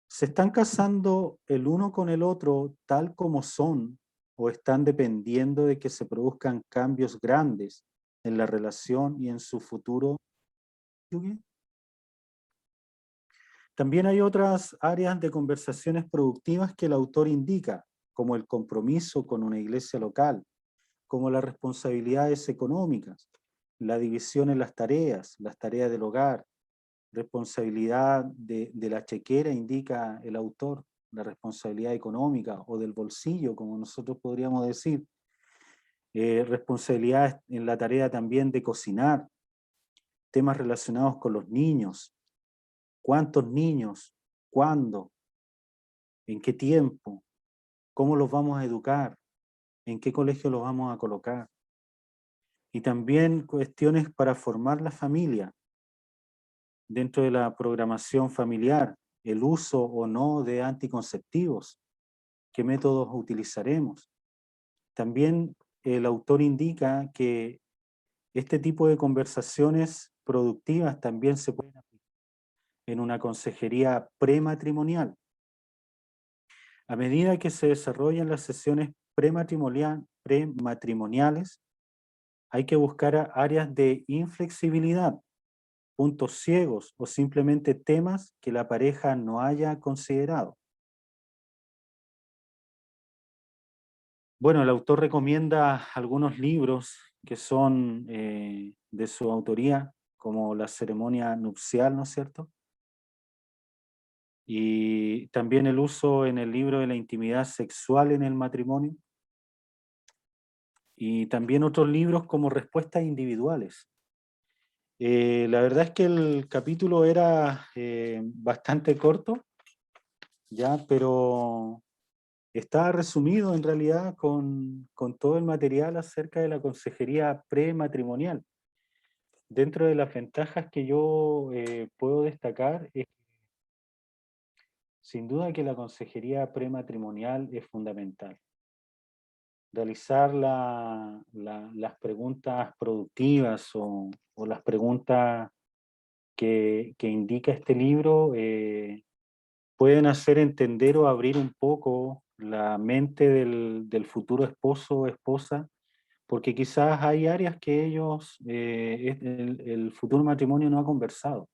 ¿Se están casando el uno con el otro tal como son o están dependiendo de que se produzcan cambios grandes en la relación y en su futuro? También hay otras áreas de conversaciones productivas que el autor indica, como el compromiso con una iglesia local, como las responsabilidades económicas, la división en las tareas del hogar, responsabilidad de la chequera, indica el autor, la responsabilidad económica o del bolsillo, como nosotros podríamos decir, responsabilidades en la tarea también de cocinar, temas relacionados con los niños, cuántos niños, cuándo, en qué tiempo, cómo los vamos a educar, en qué colegio los vamos a colocar. Y también cuestiones para formar la familia dentro de la programación familiar, el uso o no de anticonceptivos, qué métodos utilizaremos. También el autor indica que este tipo de conversaciones productivas también se pueden aplicar en una consejería prematrimonial. A medida que se desarrollan las sesiones prematrimoniales, hay que buscar áreas de inflexibilidad, puntos ciegos o simplemente temas que la pareja no haya considerado. Bueno, el autor recomienda algunos libros que son de su autoría, como La ceremonia nupcial, ¿no es cierto? Y también el uso en el libro de la intimidad sexual en el matrimonio. Y también otros libros como Respuestas individuales. La verdad es que el capítulo era bastante corto, ya, pero está resumido en realidad con todo el material acerca de la consejería prematrimonial. Dentro de las ventajas que yo puedo destacar es sin duda que la consejería prematrimonial es fundamental. Realizar las preguntas productivas o las preguntas que indica este libro pueden hacer entender o abrir un poco la mente del futuro esposo o esposa, porque quizás hay áreas que ellos, el futuro matrimonio no ha conversado.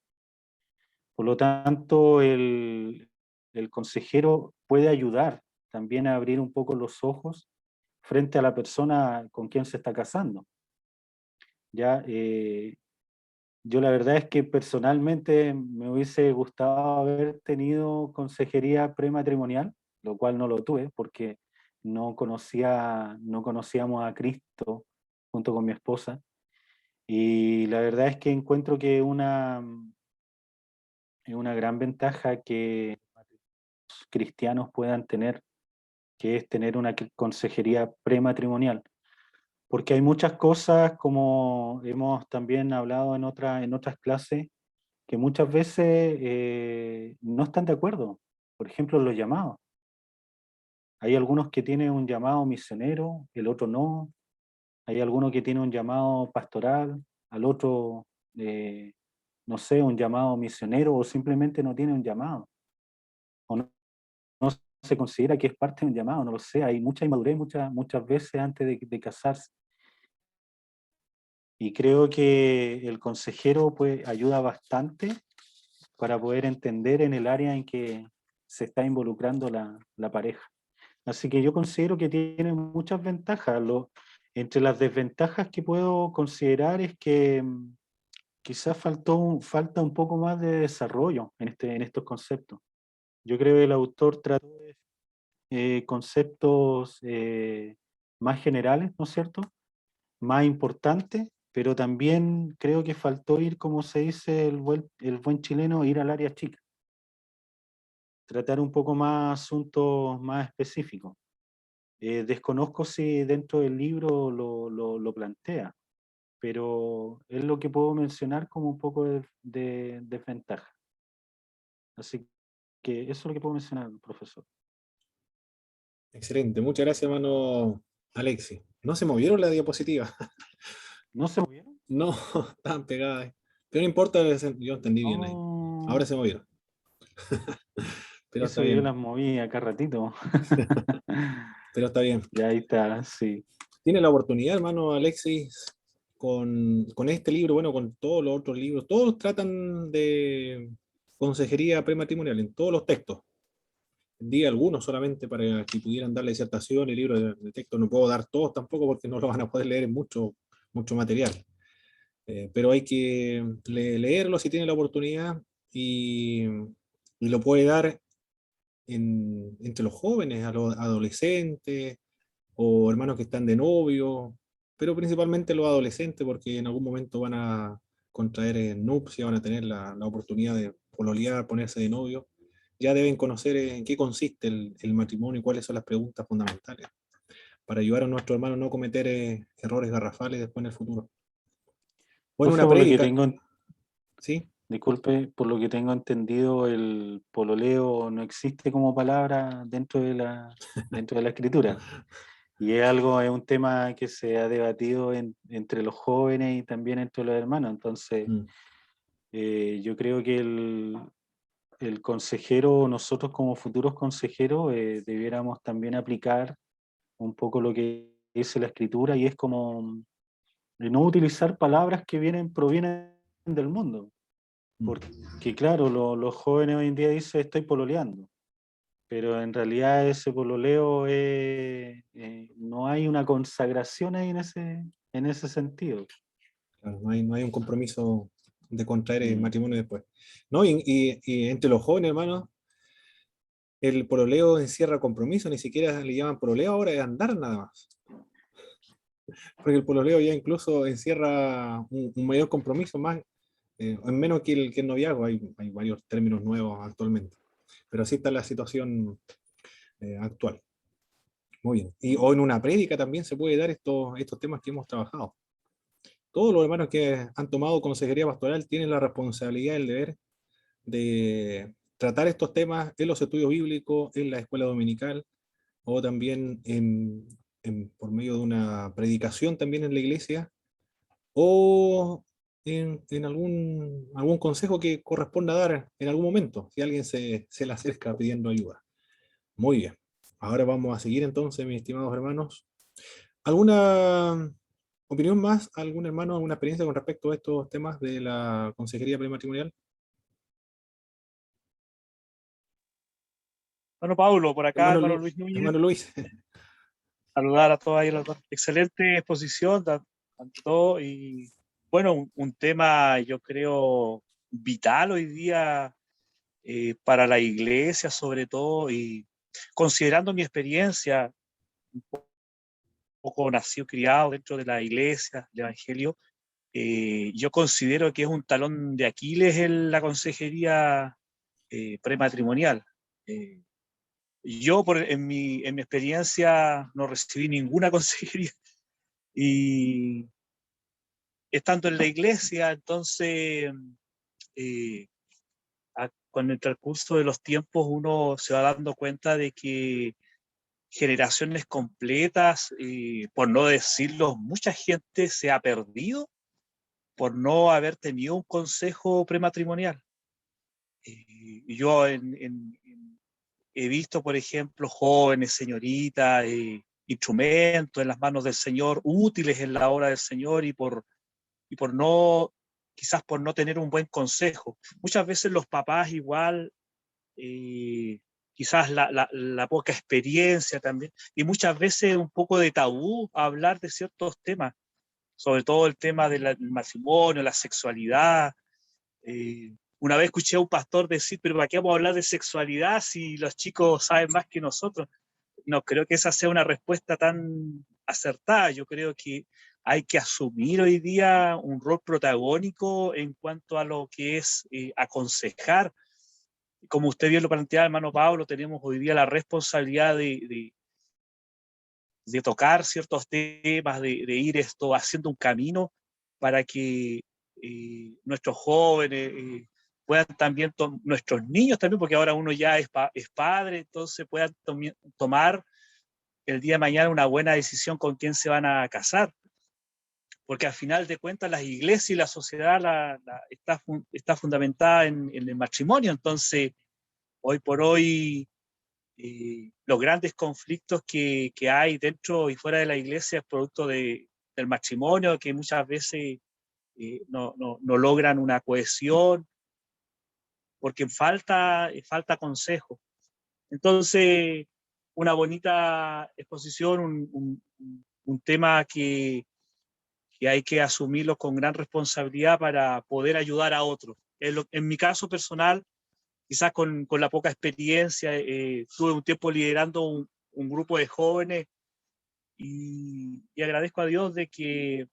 Por lo tanto, el consejero puede ayudar también a abrir un poco los ojos frente a la persona con quien se está casando. Ya, yo la verdad es que personalmente me hubiese gustado haber tenido consejería prematrimonial, lo cual no lo tuve porque no conocíamos a Cristo junto con mi esposa. Y la verdad es que encuentro que es una gran ventaja que los cristianos puedan tener, que es tener una consejería prematrimonial. Porque hay muchas cosas, como hemos también hablado en otras clases, que muchas veces no están de acuerdo. Por ejemplo, los llamados. Hay algunos que tienen un llamado misionero, el otro no. Hay algunos que tienen un llamado pastoral, al otro, no sé, un llamado misionero, o simplemente no tiene un llamado. O no se considera que es parte de un llamado, no lo sé. Hay mucha inmadurez muchas veces antes de casarse. Y creo que el consejero pues, ayuda bastante para poder entender en el área en que se está involucrando la pareja. Así que yo considero que tiene muchas ventajas. Entre las desventajas que puedo considerar es que quizás falta un poco más de desarrollo en estos conceptos. Yo creo que el autor trató de conceptos más generales, ¿no es cierto?, más importantes, pero también creo que faltó ir, como se dice el buen chileno, ir al área chica. Tratar un poco más asuntos más específicos. Desconozco si dentro del libro lo plantea, pero es lo que puedo mencionar como un poco de desventaja. Así que eso es lo que puedo mencionar, profesor. Excelente, muchas gracias, hermano Alexis. No se movieron las diapositivas. ¿No se movieron? No, estaban pegadas. Pero no importa, yo entendí bien ahí. Ahora Oh, se movieron. Pero está eso yo bien, las moví acá ratito. pero está bien. Ya ahí está, sí. Tiene la oportunidad, hermano Alexis, con este libro, bueno, con todos los otros libros, todos tratan consejería prematrimonial en todos los textos. Di algunos solamente para que pudieran dar la disertación, el libro de texto. No puedo dar todos tampoco porque no lo van a poder leer en mucho material. Pero hay que leerlo si tiene la oportunidad y lo puede dar entre los jóvenes, a los adolescentes o hermanos que están de novio, pero principalmente los adolescentes porque en algún momento van a contraer nupcia, van a tener la oportunidad de pololear, ponerse de novio. Ya deben conocer en qué consiste el matrimonio y cuáles son las preguntas fundamentales para ayudar a nuestros hermanos a no cometer errores garrafales después en el futuro. Bueno, Profe, una por lo que prédica, tengo, ¿sí? disculpe, por lo que tengo entendido, el pololeo no existe como palabra dentro de la escritura. Y es un tema que se ha debatido entre los jóvenes y también entre los hermanos. Entonces, Mm. yo creo que el consejero, nosotros como futuros consejeros, debiéramos también aplicar un poco lo que dice la escritura, y es como no utilizar palabras que provienen del mundo. Porque claro, los jóvenes hoy en día dicen estoy pololeando, pero en realidad ese pololeo no hay una consagración ahí en ese sentido. Claro, no hay un compromiso de contraer el Mm. matrimonio después. ¿No? Y entre los jóvenes, hermanos, el pololeo encierra compromiso, ni siquiera le llaman pololeo ahora, es andar nada más. Porque el pololeo ya incluso encierra un mayor compromiso más, en menos que el noviazgo, hay varios términos nuevos actualmente. Pero así está la situación actual. Muy bien. Y hoy en una prédica también se puede dar estos temas que hemos trabajado. Todos los hermanos que han tomado consejería pastoral tienen la responsabilidad, el deber de tratar estos temas en los estudios bíblicos, en la escuela dominical, o también por medio de una predicación también en la iglesia, o en algún consejo que corresponda dar en algún momento, si alguien se le acerca pidiendo ayuda. Muy bien. Ahora vamos a seguir entonces, mis estimados hermanos. ¿Alguna opinión más? ¿Algún hermano, alguna experiencia con respecto a estos temas de la consejería prematrimonial? Bueno, Pablo, por acá, Hermano, hermano Luis Núñez, hermano Luis. saludar a todos ahí. Excelente exposición, tanto, y bueno, un tema yo creo vital hoy día para la iglesia sobre todo, y considerando mi experiencia, un poco nacido, criado dentro de la iglesia, del evangelio, yo considero que es un talón de Aquiles en la consejería prematrimonial. Yo, en mi experiencia, no recibí ninguna consejería y estando en la iglesia, entonces, eh, con el transcurso de los tiempos, uno se va dando cuenta de que generaciones completas, por no decirlo, mucha gente se ha perdido por no haber tenido un consejo prematrimonial. Yo he visto, por ejemplo, jóvenes, señoritas, instrumentos en las manos del Señor, útiles en la obra del Señor, y por no, quizás por no tener un buen consejo. Muchas veces los papás igual, quizás la poca experiencia también, y muchas veces un poco de tabú a hablar de ciertos temas, sobre todo el tema del matrimonio, la sexualidad. Una vez escuché a un pastor decir, pero ¿para qué vamos a hablar de sexualidad si los chicos saben más que nosotros? No creo que esa sea una respuesta tan acertada. Yo creo que hay que asumir hoy día un rol protagónico en cuanto a lo que es aconsejar. Como usted bien lo planteaba, hermano Pablo, tenemos hoy día la responsabilidad de tocar ciertos temas, de ir haciendo un camino para que nuestros jóvenes puedan también, nuestros niños también, porque ahora uno ya es padre, entonces puedan tomar el día de mañana una buena decisión con quién se van a casar. Porque al final de cuentas las iglesias y la sociedad está fundamentada en el matrimonio. Entonces, hoy por hoy, los grandes conflictos que hay dentro y fuera de la iglesia es producto del matrimonio, que muchas veces no logran una cohesión. porque falta consejo. Entonces, una bonita exposición, un tema que hay que asumirlo con gran responsabilidad para poder ayudar a otros. En mi caso personal, quizás con la poca experiencia, tuve un tiempo liderando un grupo de jóvenes y agradezco a Dios de que,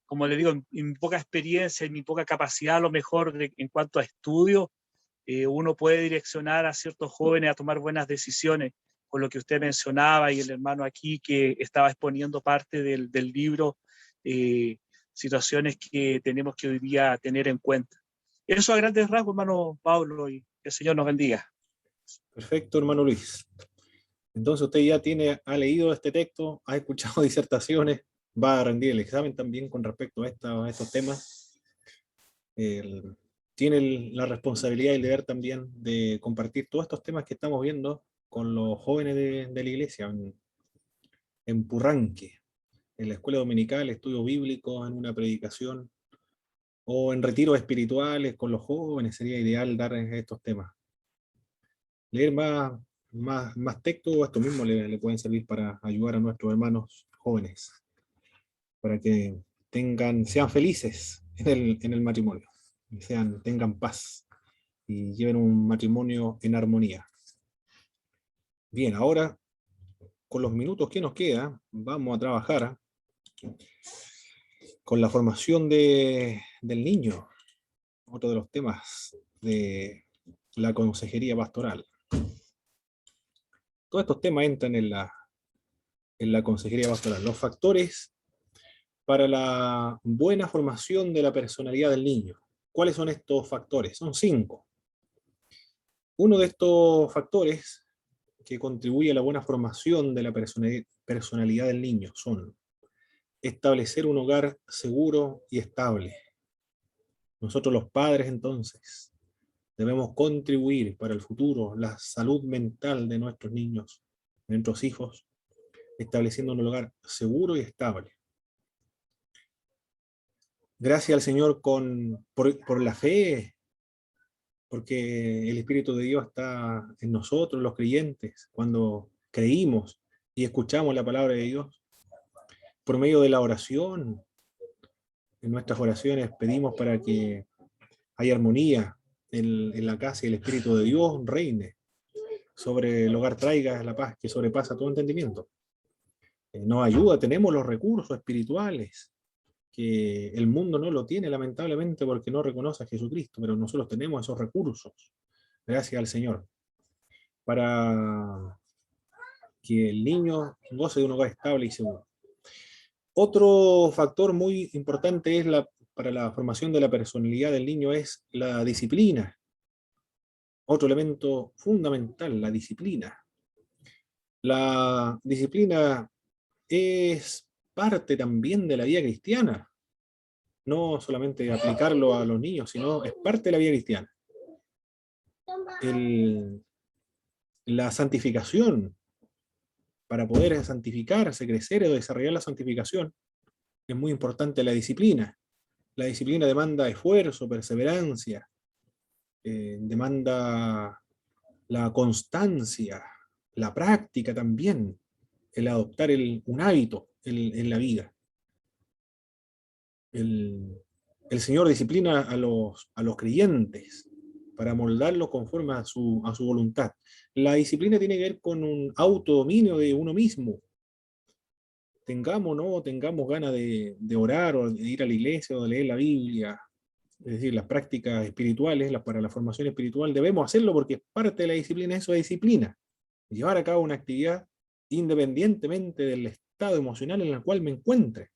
como le digo, en mi poca experiencia, en mi poca capacidad, a lo mejor en cuanto a estudio, uno puede direccionar a ciertos jóvenes a tomar buenas decisiones, con lo que usted mencionaba y el hermano aquí que estaba exponiendo parte del libro, situaciones que tenemos que hoy día tener en cuenta. Eso a grandes rasgos, hermano Pablo, y que el Señor nos bendiga. Perfecto, hermano Luis. Entonces usted ya ha leído este texto, ha escuchado disertaciones, va a rendir el examen también con respecto a estos temas. Tiene la responsabilidad y el deber también de compartir todos estos temas que estamos viendo con los jóvenes de la iglesia, en Purranque, en la escuela dominical, estudio bíblico, en una predicación, o en retiros espirituales con los jóvenes. Sería ideal dar estos temas. Leer más texto, o esto mismo le pueden servir para ayudar a nuestros hermanos jóvenes, para que sean felices en el matrimonio, y tengan paz, y lleven un matrimonio en armonía. Bien, ahora, con los minutos que nos queda, vamos a trabajar con la formación del niño, otro de los temas de la consejería pastoral. Todos estos temas entran en la consejería pastoral. Los factores para la buena formación de la personalidad del niño. ¿Cuáles son estos factores? Son 5. Uno de estos factores que contribuye a la buena formación de la personalidad del niño son establecer un hogar seguro y estable. Nosotros los padres, entonces, debemos contribuir para el futuro la salud mental de nuestros niños, de nuestros hijos, estableciendo un hogar seguro y estable. Gracias al Señor por la fe, porque el Espíritu de Dios está en nosotros, los creyentes, cuando creímos y escuchamos la palabra de Dios. Por medio de la oración, en nuestras oraciones pedimos para que haya armonía en la casa y el Espíritu de Dios reine sobre el hogar, traiga la paz que sobrepasa todo entendimiento. Nos ayuda, tenemos los recursos espirituales que el mundo no lo tiene, lamentablemente, porque no reconoce a Jesucristo, pero nosotros tenemos esos recursos, gracias al Señor, para que el niño goce de un hogar estable y seguro. Otro factor muy importante para la formación de la personalidad del niño es la disciplina. Otro elemento fundamental, la disciplina. La disciplina es parte también de la vida cristiana. No solamente aplicarlo a los niños, sino es parte de la vida cristiana. La santificación, para poder santificarse, crecer o desarrollar la santificación, es muy importante la disciplina. La disciplina demanda esfuerzo, perseverancia, demanda la constancia, la práctica también, el adoptar un hábito en la vida. El Señor disciplina a los creyentes para moldarlos conforme a su voluntad. La disciplina tiene que ver con un autodominio de uno mismo. Tengamos o no tengamos ganas de orar o de ir a la iglesia o de leer la Biblia, es decir, las prácticas espirituales, para la formación espiritual, debemos hacerlo porque es parte de la disciplina, eso es disciplina. Llevar a cabo una actividad independientemente del estado emocional en el cual me encuentre.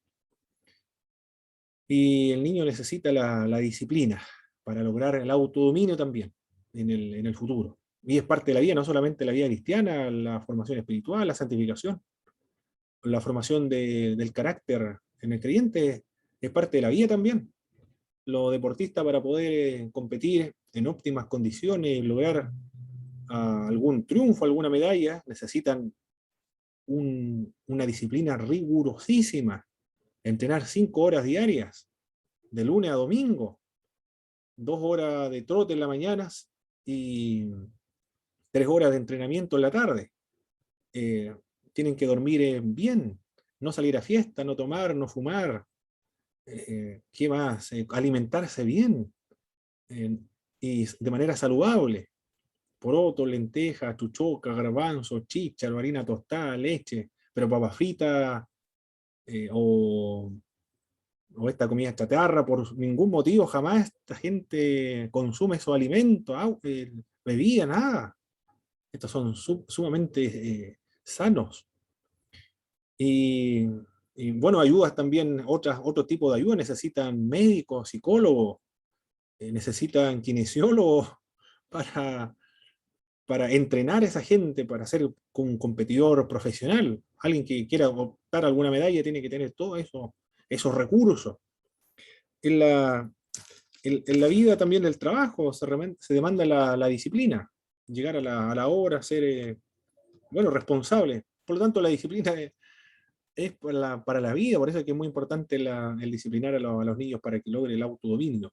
Y el niño necesita la disciplina para lograr el autodominio también en el futuro. Y es parte de la vida, no solamente la vida cristiana, la formación espiritual, la santificación, la formación del carácter en el creyente es parte de la vida también. Los deportistas, para poder competir en óptimas condiciones y lograr algún triunfo, alguna medalla, necesitan una disciplina rigurosísima. Entrenar 5 horas diarias, de lunes a domingo, 2 horas de trote en la mañana y 3 horas de entrenamiento en la tarde. Tienen que dormir bien, no salir a fiesta, no tomar, no fumar. ¿Qué más? Alimentarse bien y de manera saludable. Poroto, lentejas, chuchoca, garbanzo, chícharo, harina tostada, leche, pero papas fritas o esta comida chatarra, por ningún motivo jamás esta gente consume esos alimentos, bebida, nada. Estos son sumamente sanos. Y, bueno, ayudas también, otro tipo de ayuda, necesitan médicos, psicólogos, necesitan kinesiólogos para entrenar a esa gente, para ser un competidor profesional. Alguien que quiera optar a alguna medalla tiene que tener todos esos recursos. En la vida también del trabajo se demanda la disciplina, llegar a la hora, ser bueno, responsable. Por lo tanto, la disciplina es para la vida, por eso es que es muy importante el disciplinar a los niños para que logre el autodominio.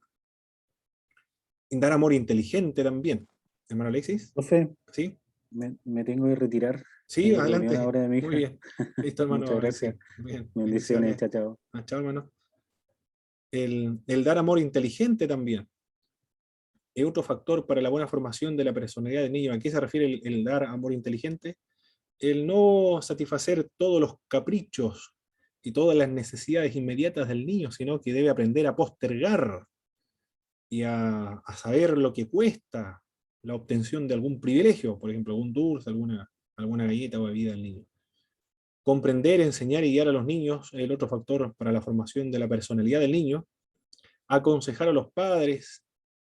Dar amor inteligente también. Hermano Alexis, Profe, ¿sí? me tengo que retirar. Sí, Tengo reunión adelante. ahora de mi Muy hija. bien. Listo, hermano Muchas Alexis. gracias. Bien. Bendiciones, Bendiciones. chao, chao. Chao, hermano. El dar amor inteligente también es otro factor para la buena formación de la personalidad del niño. ¿A qué se refiere el dar amor inteligente? El no satisfacer todos los caprichos y todas las necesidades inmediatas del niño, sino que debe aprender a postergar y a saber lo que cuesta la obtención de algún privilegio, por ejemplo, algún dulce, alguna galleta o bebida del niño. Comprender, enseñar y guiar a los niños es el otro factor para la formación de la personalidad del niño. Aconsejar a los padres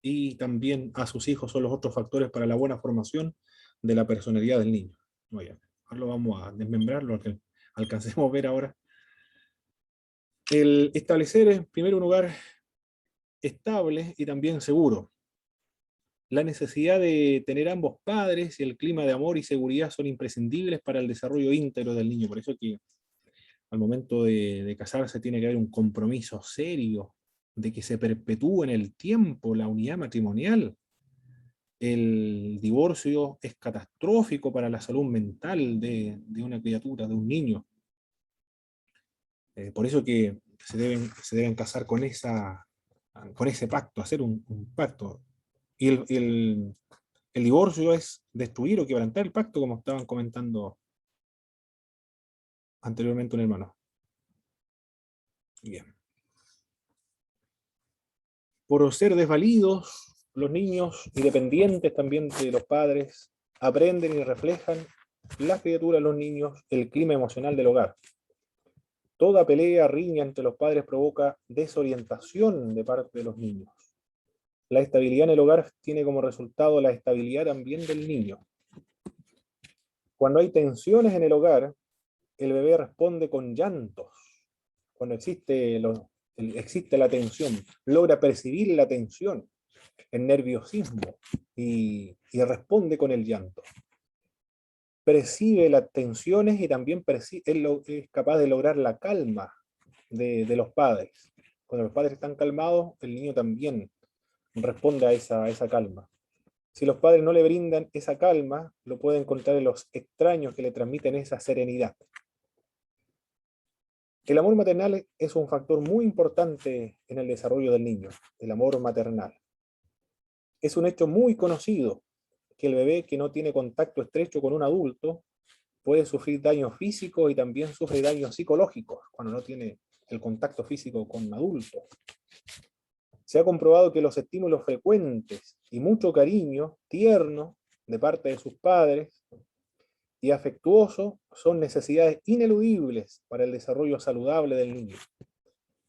y también a sus hijos son los otros factores para la buena formación de la personalidad del niño. Ahora lo vamos a desmembrar, lo que alcancemos a ver ahora. El establecer, en primer lugar, estable y también seguro. La necesidad de tener ambos padres y el clima de amor y seguridad son imprescindibles para el desarrollo íntegro del niño. Por eso que al momento de casarse tiene que haber un compromiso serio de que se perpetúe en el tiempo la unidad matrimonial. El divorcio es catastrófico para la salud mental de una criatura, de un niño. Por eso que se deben casar con ese pacto, hacer un pacto. Y el divorcio es destruir o quebrantar el pacto, como estaban comentando anteriormente un hermano. Bien. Por ser desvalidos, los niños y dependientes también de los padres aprenden y reflejan las criaturas, los niños, el clima emocional del hogar. Toda pelea, riña entre los padres provoca desorientación de parte de los niños. La estabilidad en el hogar tiene como resultado la estabilidad también del niño. Cuando hay tensiones en el hogar, el bebé responde con llantos. Cuando existe la tensión, logra percibir la tensión, el nerviosismo, y responde con el llanto. Percibe las tensiones y también es capaz de lograr la calma de los padres. Cuando los padres están calmados, el niño también responde a esa calma. Si los padres no le brindan esa calma, lo puede encontrar en los extraños que le transmiten esa serenidad. El amor maternal es un factor muy importante en el desarrollo del niño, el amor maternal. Es un hecho muy conocido que el bebé que no tiene contacto estrecho con un adulto puede sufrir daños físicos y también sufre daños psicológicos cuando no tiene el contacto físico con adultos. Se ha comprobado que los estímulos frecuentes y mucho cariño tierno de parte de sus padres y afectuoso son necesidades ineludibles para el desarrollo saludable del niño.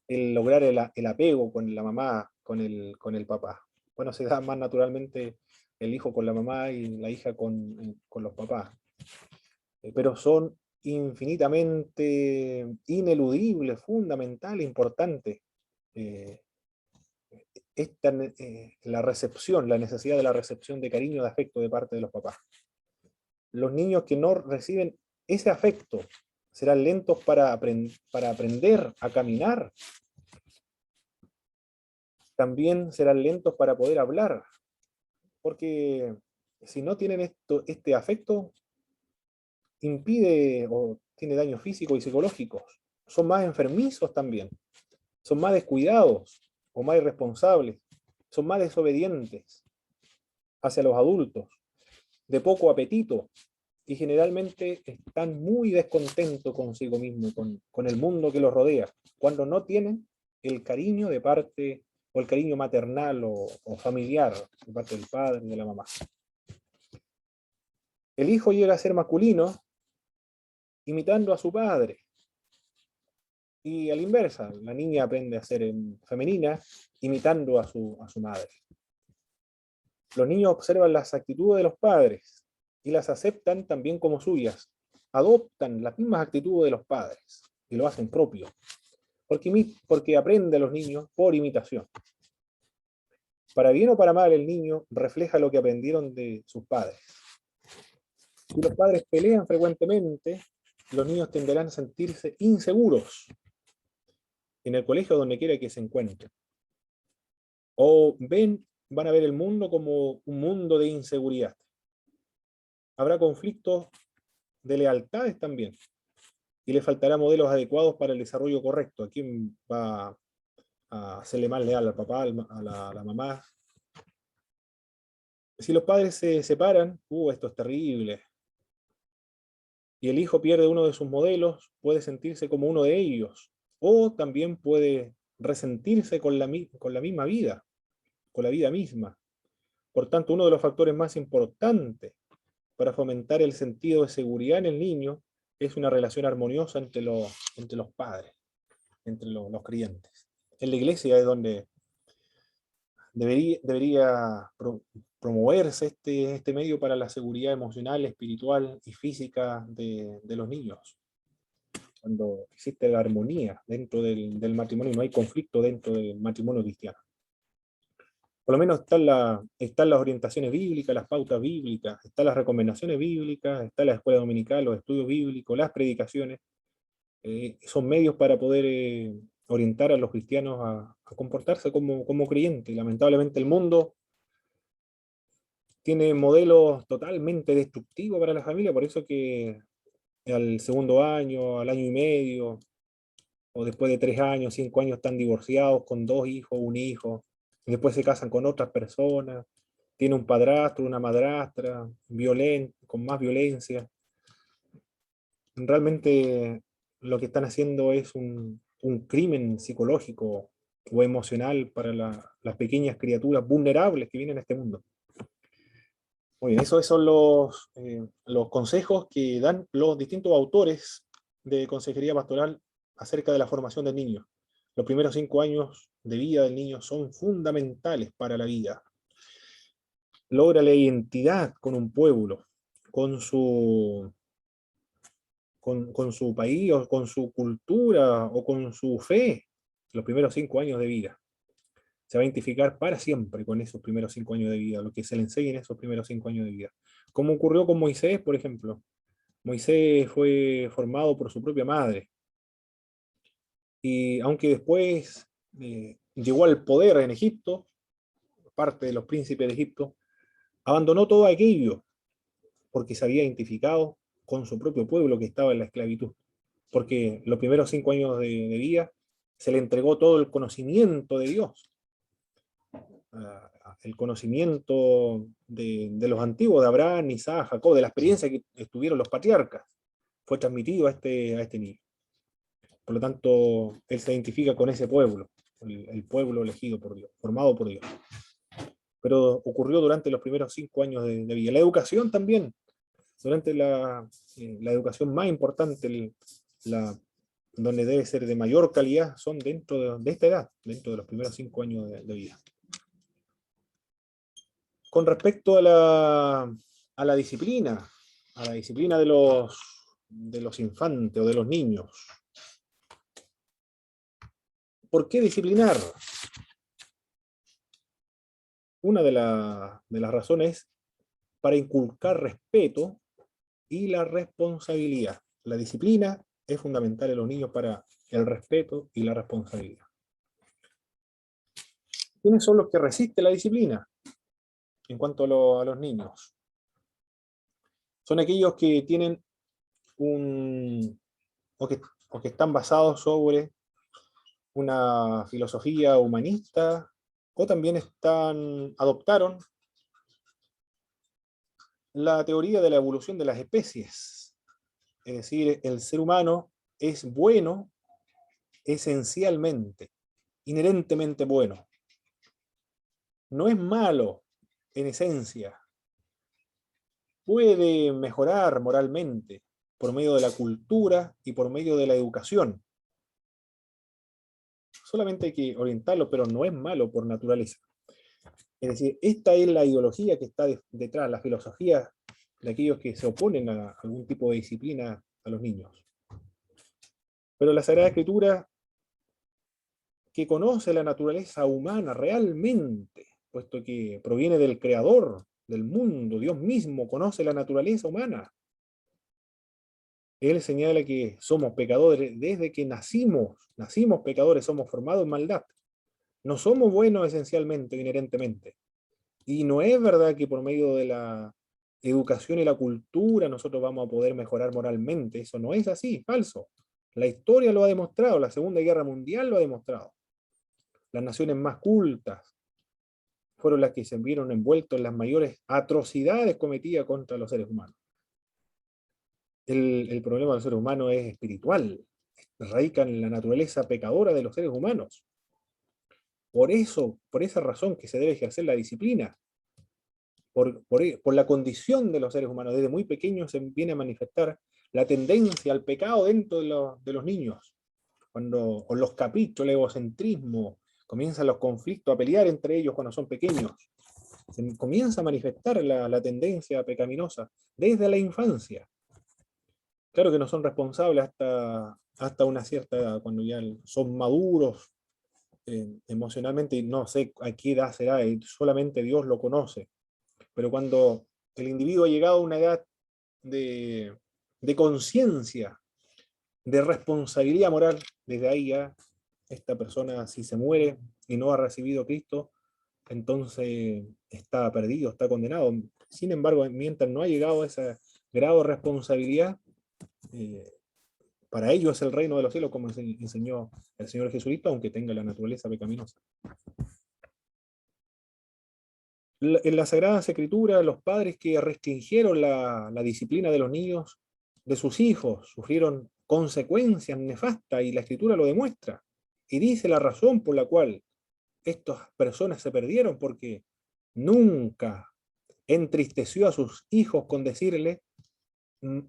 El lograr el apego con la mamá, con el papá. Bueno, se da más naturalmente el hijo con la mamá y la hija con los papás. Pero son infinitamente ineludibles, fundamentales, importantes. La recepción, la necesidad de la recepción de cariño, de afecto de parte de los papás. Los niños que no reciben ese afecto serán lentos para aprender a caminar. También serán lentos para poder hablar, porque si no tienen este afecto, impide o tiene daños físicos y psicológicos. Son más enfermizos también, son más descuidados o más irresponsables, son más desobedientes hacia los adultos, de poco apetito, y generalmente están muy descontentos consigo mismos, con el mundo que los rodea, cuando no tienen el cariño de parte, o el cariño maternal o familiar, de parte del padre y de la mamá. El hijo llega a ser masculino imitando a su padre, y a la inversa, la niña aprende a ser femenina imitando a su madre. Los niños observan las actitudes de los padres y las aceptan también como suyas, adoptan las mismas actitudes de los padres y lo hacen propio, porque aprenden los niños por imitación. Para bien o para mal, el niño refleja lo que aprendieron de sus padres. Si los padres pelean frecuentemente, los niños tenderán a sentirse inseguros en el colegio, donde quiera que se encuentren. O van a ver el mundo como un mundo de inseguridad. Habrá conflictos de lealtades también, y le faltará modelos adecuados para el desarrollo correcto. ¿A quién va a hacerle más leal, al papá, a la mamá? Si los padres se separan, esto es terrible, y el hijo pierde uno de sus modelos, puede sentirse como uno de ellos, o también puede resentirse con la misma vida, con la vida misma. Por tanto, uno de los factores más importantes para fomentar el sentido de seguridad en el niño es una relación armoniosa entre los padres, entre los creyentes. En la iglesia es donde debería promoverse este medio para la seguridad emocional, espiritual y física de los niños. Cuando existe la armonía dentro del matrimonio, no hay conflicto dentro del matrimonio cristiano. Por lo menos están las orientaciones bíblicas, las pautas bíblicas, están las recomendaciones bíblicas, está la escuela dominical, los estudios bíblicos, las predicaciones. Son medios para poder orientar a los cristianos a comportarse como creyentes. Lamentablemente el mundo tiene modelos totalmente destructivos para la familia, por eso que al segundo año, al año y medio, o después de 3 años, 5 años, están divorciados con 2 hijos, un hijo, y después se casan con otras personas, tiene un padrastro, una madrastra, con más violencia. Realmente lo que están haciendo es un crimen psicológico o emocional para las pequeñas criaturas vulnerables que vienen a este mundo. Muy bien, esos son los consejos que dan los distintos autores de consejería pastoral acerca de la formación del niño. Los primeros 5 años de vida del niño son fundamentales para la vida. Logra la identidad con un pueblo, con su país, o con su cultura, o con su fe, los primeros 5 años de vida. Se va a identificar para siempre con esos primeros 5 años de vida, lo que se le enseña en esos primeros 5 años de vida. Como ocurrió con Moisés, por ejemplo. Moisés fue formado por su propia madre. Y aunque después llegó al poder en Egipto, parte de los príncipes de Egipto, abandonó todo aquello, porque se había identificado con su propio pueblo que estaba en la esclavitud. Porque los primeros 5 años de vida se le entregó todo el conocimiento de Dios. El conocimiento de los antiguos, de Abraham, Isaac, Jacob, de la experiencia que estuvieron los patriarcas, fue transmitido a este niño. Por lo tanto, él se identifica con ese pueblo, el pueblo elegido por Dios, formado por Dios. Pero ocurrió durante los primeros 5 años de vida. La educación también, durante la educación más importante, donde debe ser de mayor calidad, son dentro de esta edad, dentro de los primeros 5 años de vida. Con respecto a la disciplina de los infantes o de los niños. ¿Por qué disciplinar? Una de las razones es para inculcar respeto y la responsabilidad. La disciplina es fundamental en los niños para el respeto y la responsabilidad. ¿Quiénes son los que resisten la disciplina en cuanto a los niños? Son aquellos que tienen o que están basados sobre una filosofía humanista, o también adoptaron la teoría de la evolución de las especies. Es decir, el ser humano es bueno esencialmente, inherentemente bueno. No es malo en esencia. Puede mejorar moralmente por medio de la cultura y por medio de la educación. Solamente hay que orientarlo, pero no es malo por naturaleza. Es decir, esta es la ideología que está detrás, la filosofía de aquellos que se oponen a algún tipo de disciplina a los niños. Pero la Sagrada Escritura, que conoce la naturaleza humana realmente, puesto que proviene del Creador del mundo, Dios mismo conoce la naturaleza humana. Él señala que somos pecadores desde que nacimos pecadores, somos formados en maldad. No somos buenos esencialmente, inherentemente. Y no es verdad que por medio de la educación y la cultura nosotros vamos a poder mejorar moralmente. Eso no es así, falso. La historia lo ha demostrado, la Segunda Guerra Mundial lo ha demostrado. Las naciones más cultas fueron las que se vieron envueltos en las mayores atrocidades cometidas contra los seres humanos. El problema del ser humano es espiritual, radica en la naturaleza pecadora de los seres humanos. Por esa razón que se debe ejercer la disciplina, por la condición de los seres humanos. Desde muy pequeños se viene a manifestar la tendencia al pecado dentro de los niños. Cuando con los caprichos, el egocentrismo, comienzan los conflictos a pelear entre ellos cuando son pequeños. Se comienza a manifestar la tendencia pecaminosa desde la infancia. Claro que no son responsables hasta una cierta edad, cuando ya son maduros emocionalmente, no sé a qué edad será, solamente Dios lo conoce. Pero cuando el individuo ha llegado a una edad de conciencia, de responsabilidad moral, desde ahí ya esta persona, si se muere y no ha recibido a Cristo, entonces está perdido, está condenado. Sin embargo, mientras no ha llegado a ese grado de responsabilidad, para ellos es el reino de los cielos, como enseñó el Señor Jesucristo, aunque tenga la naturaleza pecaminosa. En la Sagrada Escritura, los padres que restringieron la disciplina de los niños, de sus hijos, sufrieron consecuencias nefastas, y la Escritura lo demuestra. Y dice la razón por la cual estas personas se perdieron, porque nunca entristeció a sus hijos con decirle,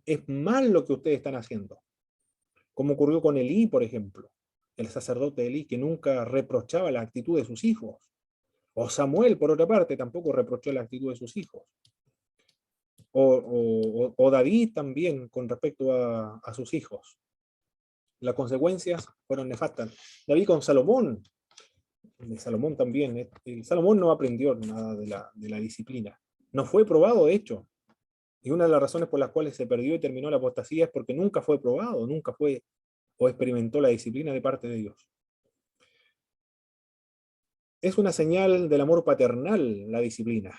es mal lo que ustedes están haciendo. Como ocurrió con Elí, por ejemplo, el sacerdote Elí, que nunca reprochaba la actitud de sus hijos. O Samuel, por otra parte, tampoco reprochó la actitud de sus hijos. O David también, con respecto a sus hijos. Las consecuencias fueron nefastas. David con Salomón, de Salomón también. Salomón no aprendió nada de la disciplina. No fue probado, de hecho. Y una de las razones por las cuales se perdió y terminó la apostasía es porque nunca fue probado, nunca fue o experimentó la disciplina de parte de Dios. Es una señal del amor paternal la disciplina.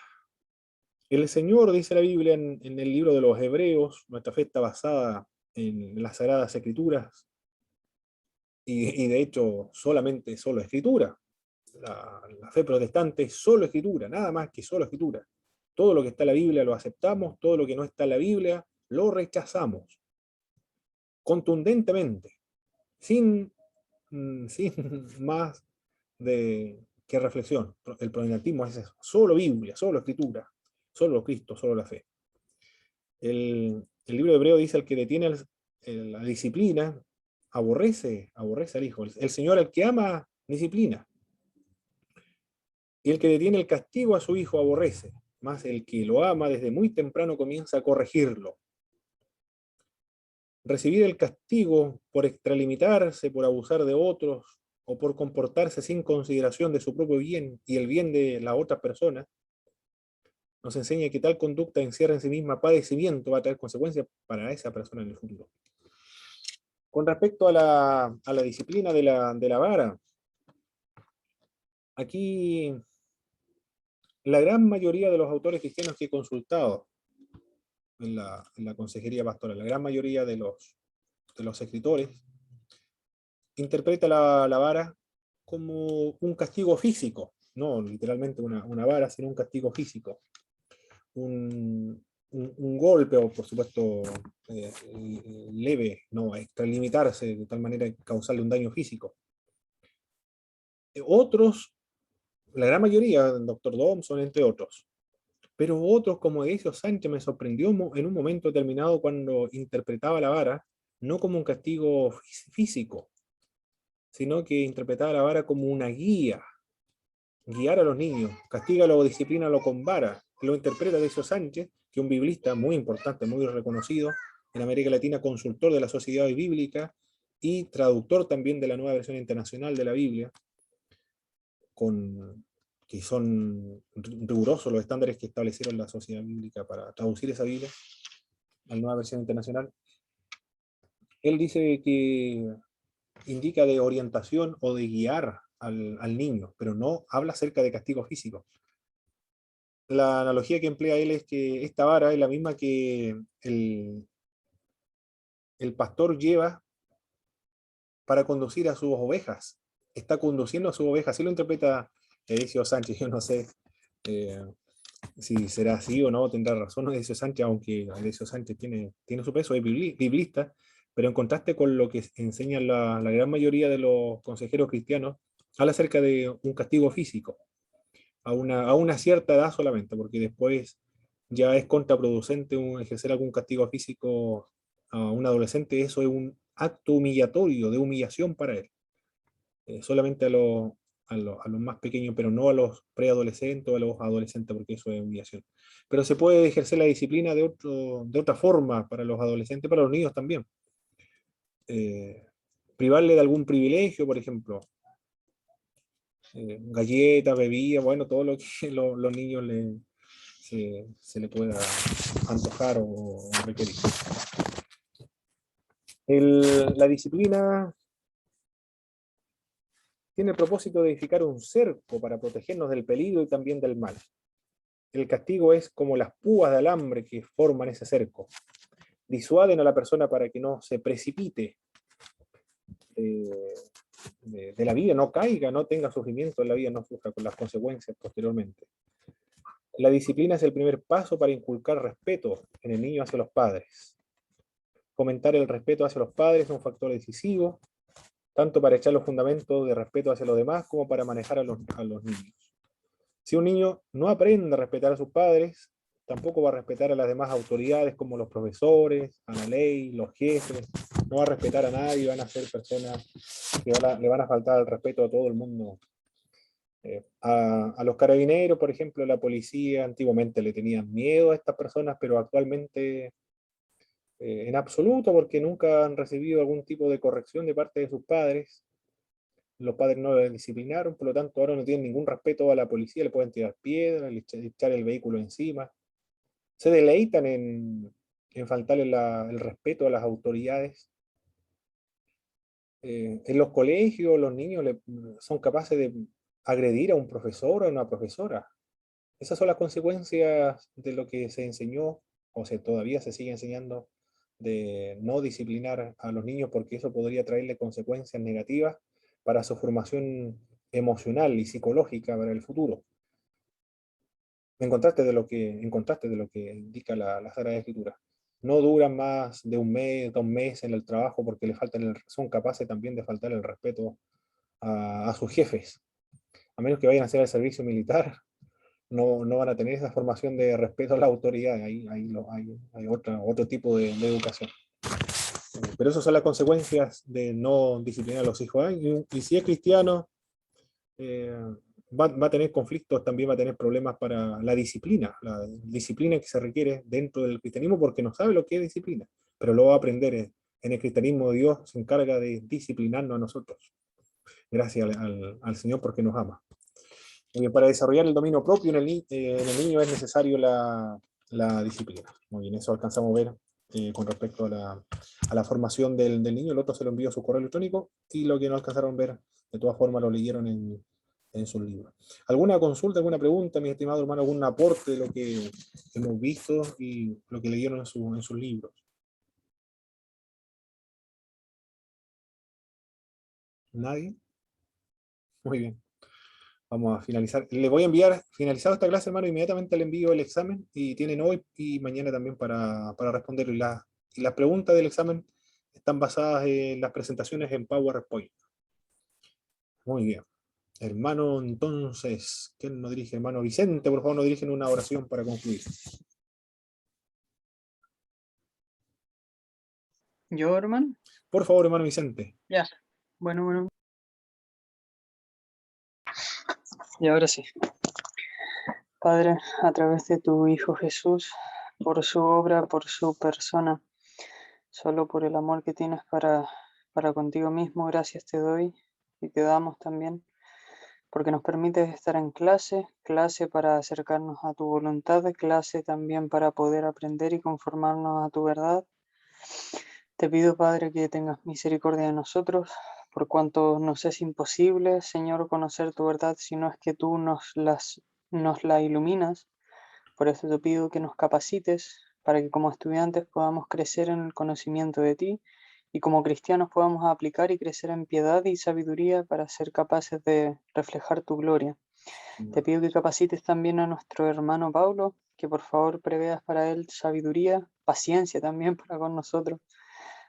El Señor, dice la Biblia en el libro de los Hebreos, nuestra fe está basada en las Sagradas Escrituras, y de hecho solamente solo Escritura. La fe protestante es solo Escritura, nada más que solo Escritura. Todo lo que está en la Biblia lo aceptamos, todo lo que no está en la Biblia lo rechazamos. Contundentemente, sin más que reflexión. El protestantismo es eso, solo Biblia, solo Escritura, solo Cristo, solo la fe. El libro de Hebreo dice: el que detiene la disciplina aborrece al hijo. El Señor, al que ama, disciplina. Y el que detiene el castigo a su hijo aborrece, más el que lo ama desde muy temprano comienza a corregirlo. Recibir el castigo por extralimitarse, por abusar de otros, o por comportarse sin consideración de su propio bien y el bien de la otra persona, nos enseña que tal conducta encierra en sí misma padecimiento, va a traer consecuencias para esa persona en el futuro. Con respecto a la disciplina de la vara, Aquí, la gran mayoría de los autores cristianos que he consultado en la consejería pastoral, la gran mayoría de los escritores, interpreta la vara como un castigo físico, no literalmente una vara, sino un castigo físico. Un golpe, o por supuesto leve, no extralimitarse de tal manera que causarle un daño físico. Otros, la gran mayoría, el doctor Thompson, entre otros, pero otros, como Edesio Sánchez, me sorprendió en un momento determinado cuando interpretaba la vara, no como un castigo físico, sino que interpretaba la vara como una guía, guiar a los niños, castígalo o disciplínalo con vara. Lo interpreta Edesio Sánchez, que es un biblista muy importante, muy reconocido en América Latina, consultor de la Sociedad Bíblica y traductor también de la Nueva Versión Internacional de la Biblia, que son rigurosos los estándares que establecieron la Sociedad Bíblica para traducir esa Biblia a la Nueva Versión Internacional. Él dice que indica de orientación o de guiar al niño, pero no habla acerca de castigo físico. La analogía que emplea él es que esta vara es la misma que el pastor lleva para conducir a sus ovejas. Está conduciendo a sus ovejas. Así lo interpreta Edesio Sánchez. Yo no sé si será así o no, tendrá razón Edesio Sánchez, aunque Edesio Sánchez tiene su peso, es biblista, pero en contraste con lo que enseñan la gran mayoría de los consejeros cristianos, habla acerca de un castigo físico, a una cierta edad solamente, porque después ya es contraproducente ejercer algún castigo físico a un adolescente. Eso es un acto humillatorio, de humillación para él. Solamente a los más pequeños, pero no a los preadolescentes o a los adolescentes, porque eso es humillación. Pero se puede ejercer la disciplina de otra forma para los adolescentes, para los niños también. Privarle de algún privilegio, por ejemplo, galletas, bebidas, bueno, todo lo que los niños se le pueda antojar o requerir. La disciplina tiene el propósito de edificar un cerco para protegernos del peligro y también del mal. El castigo es como las púas de alambre que forman ese cerco. Disuaden a la persona para que no se precipite de la vida, no caiga, no tenga sufrimiento en la vida, no sufra con las consecuencias posteriormente. La disciplina es el primer paso para inculcar respeto en el niño hacia los padres. Fomentar el respeto hacia los padres es un factor decisivo, tanto para echar los fundamentos de respeto hacia los demás como para manejar a los niños. Si un niño no aprende a respetar a sus padres, tampoco va a respetar a las demás autoridades como los profesores, a la ley, los jefes, no va a respetar a nadie, van a ser personas que le van a faltar el respeto a todo el mundo. A los carabineros, por ejemplo, la policía, antiguamente le tenían miedo a estas personas, pero actualmente en absoluto, porque nunca han recibido algún tipo de corrección de parte de sus padres. Los padres no les disciplinaron, por lo tanto ahora no tienen ningún respeto a la policía, le pueden tirar piedras, echar el vehículo encima. Se deleitan en faltarle el respeto a las autoridades. En los colegios los niños son capaces de agredir a un profesor o a una profesora. Esas son las consecuencias de lo que se enseñó, o todavía se sigue enseñando, de no disciplinar a los niños, porque eso podría traerle consecuencias negativas para su formación emocional y psicológica para el futuro. En contraste de lo que indica la Sagrada Escritura. No duran más de un mes, 2 meses en el trabajo porque son capaces también de faltar el respeto a sus jefes. A menos que vayan a hacer el servicio militar, no van a tener esa formación de respeto a la autoridad. Hay otro tipo de educación. Pero esas son las consecuencias de no disciplinar a los hijos. Y si es cristiano, va a tener conflictos, también va a tener problemas para la disciplina que se requiere dentro del cristianismo, porque no sabe lo que es disciplina, pero lo va a aprender en el cristianismo. Dios se encarga de disciplinarnos a nosotros, gracias al Señor, porque nos ama. Para desarrollar el dominio propio en el niño es necesario la disciplina. Muy bien, eso alcanzamos a ver con respecto a la formación del niño. El otro se lo envió a su correo electrónico, y lo que no alcanzaron a ver, de todas formas lo leyeron en en sus libros. ¿Alguna consulta, alguna pregunta, mi estimado hermano, algún aporte de lo que hemos visto y lo que leyeron en sus libros? ¿Nadie? Muy bien. Vamos a finalizar. Le voy a enviar, finalizado esta clase, hermano, inmediatamente le envío el examen y tienen hoy y mañana también para responder. Y las preguntas del examen están basadas en las presentaciones en PowerPoint. Muy bien. Hermano, entonces, ¿quién nos dirige? Hermano Vicente, por favor, nos dirigen una oración para concluir. ¿Yo, hermano? Por favor, hermano Vicente. Ya. Bueno. Y ahora sí. Padre, a través de tu Hijo Jesús, por su obra, por su persona, solo por el amor que tienes para contigo mismo, gracias te doy y te damos también, porque nos permites estar en clase para acercarnos a tu voluntad, clase también para poder aprender y conformarnos a tu verdad. Te pido, Padre, que tengas misericordia de nosotros, por cuanto nos es imposible, Señor, conocer tu verdad, si no es que tú nos la iluminas. Por eso te pido que nos capacites para que como estudiantes podamos crecer en el conocimiento de ti y como cristianos podamos aplicar y crecer en piedad y sabiduría para ser capaces de reflejar tu gloria. Te pido que capacites también a nuestro hermano Paulo, que por favor preveas para él sabiduría, paciencia también para con nosotros,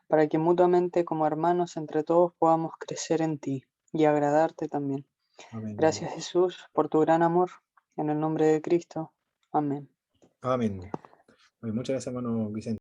para que mutuamente como hermanos entre todos podamos crecer en ti y agradarte también. Amén. Gracias, Jesús, por tu gran amor. En el nombre de Cristo. Amén. Amén. Muchas gracias, hermano Vicente.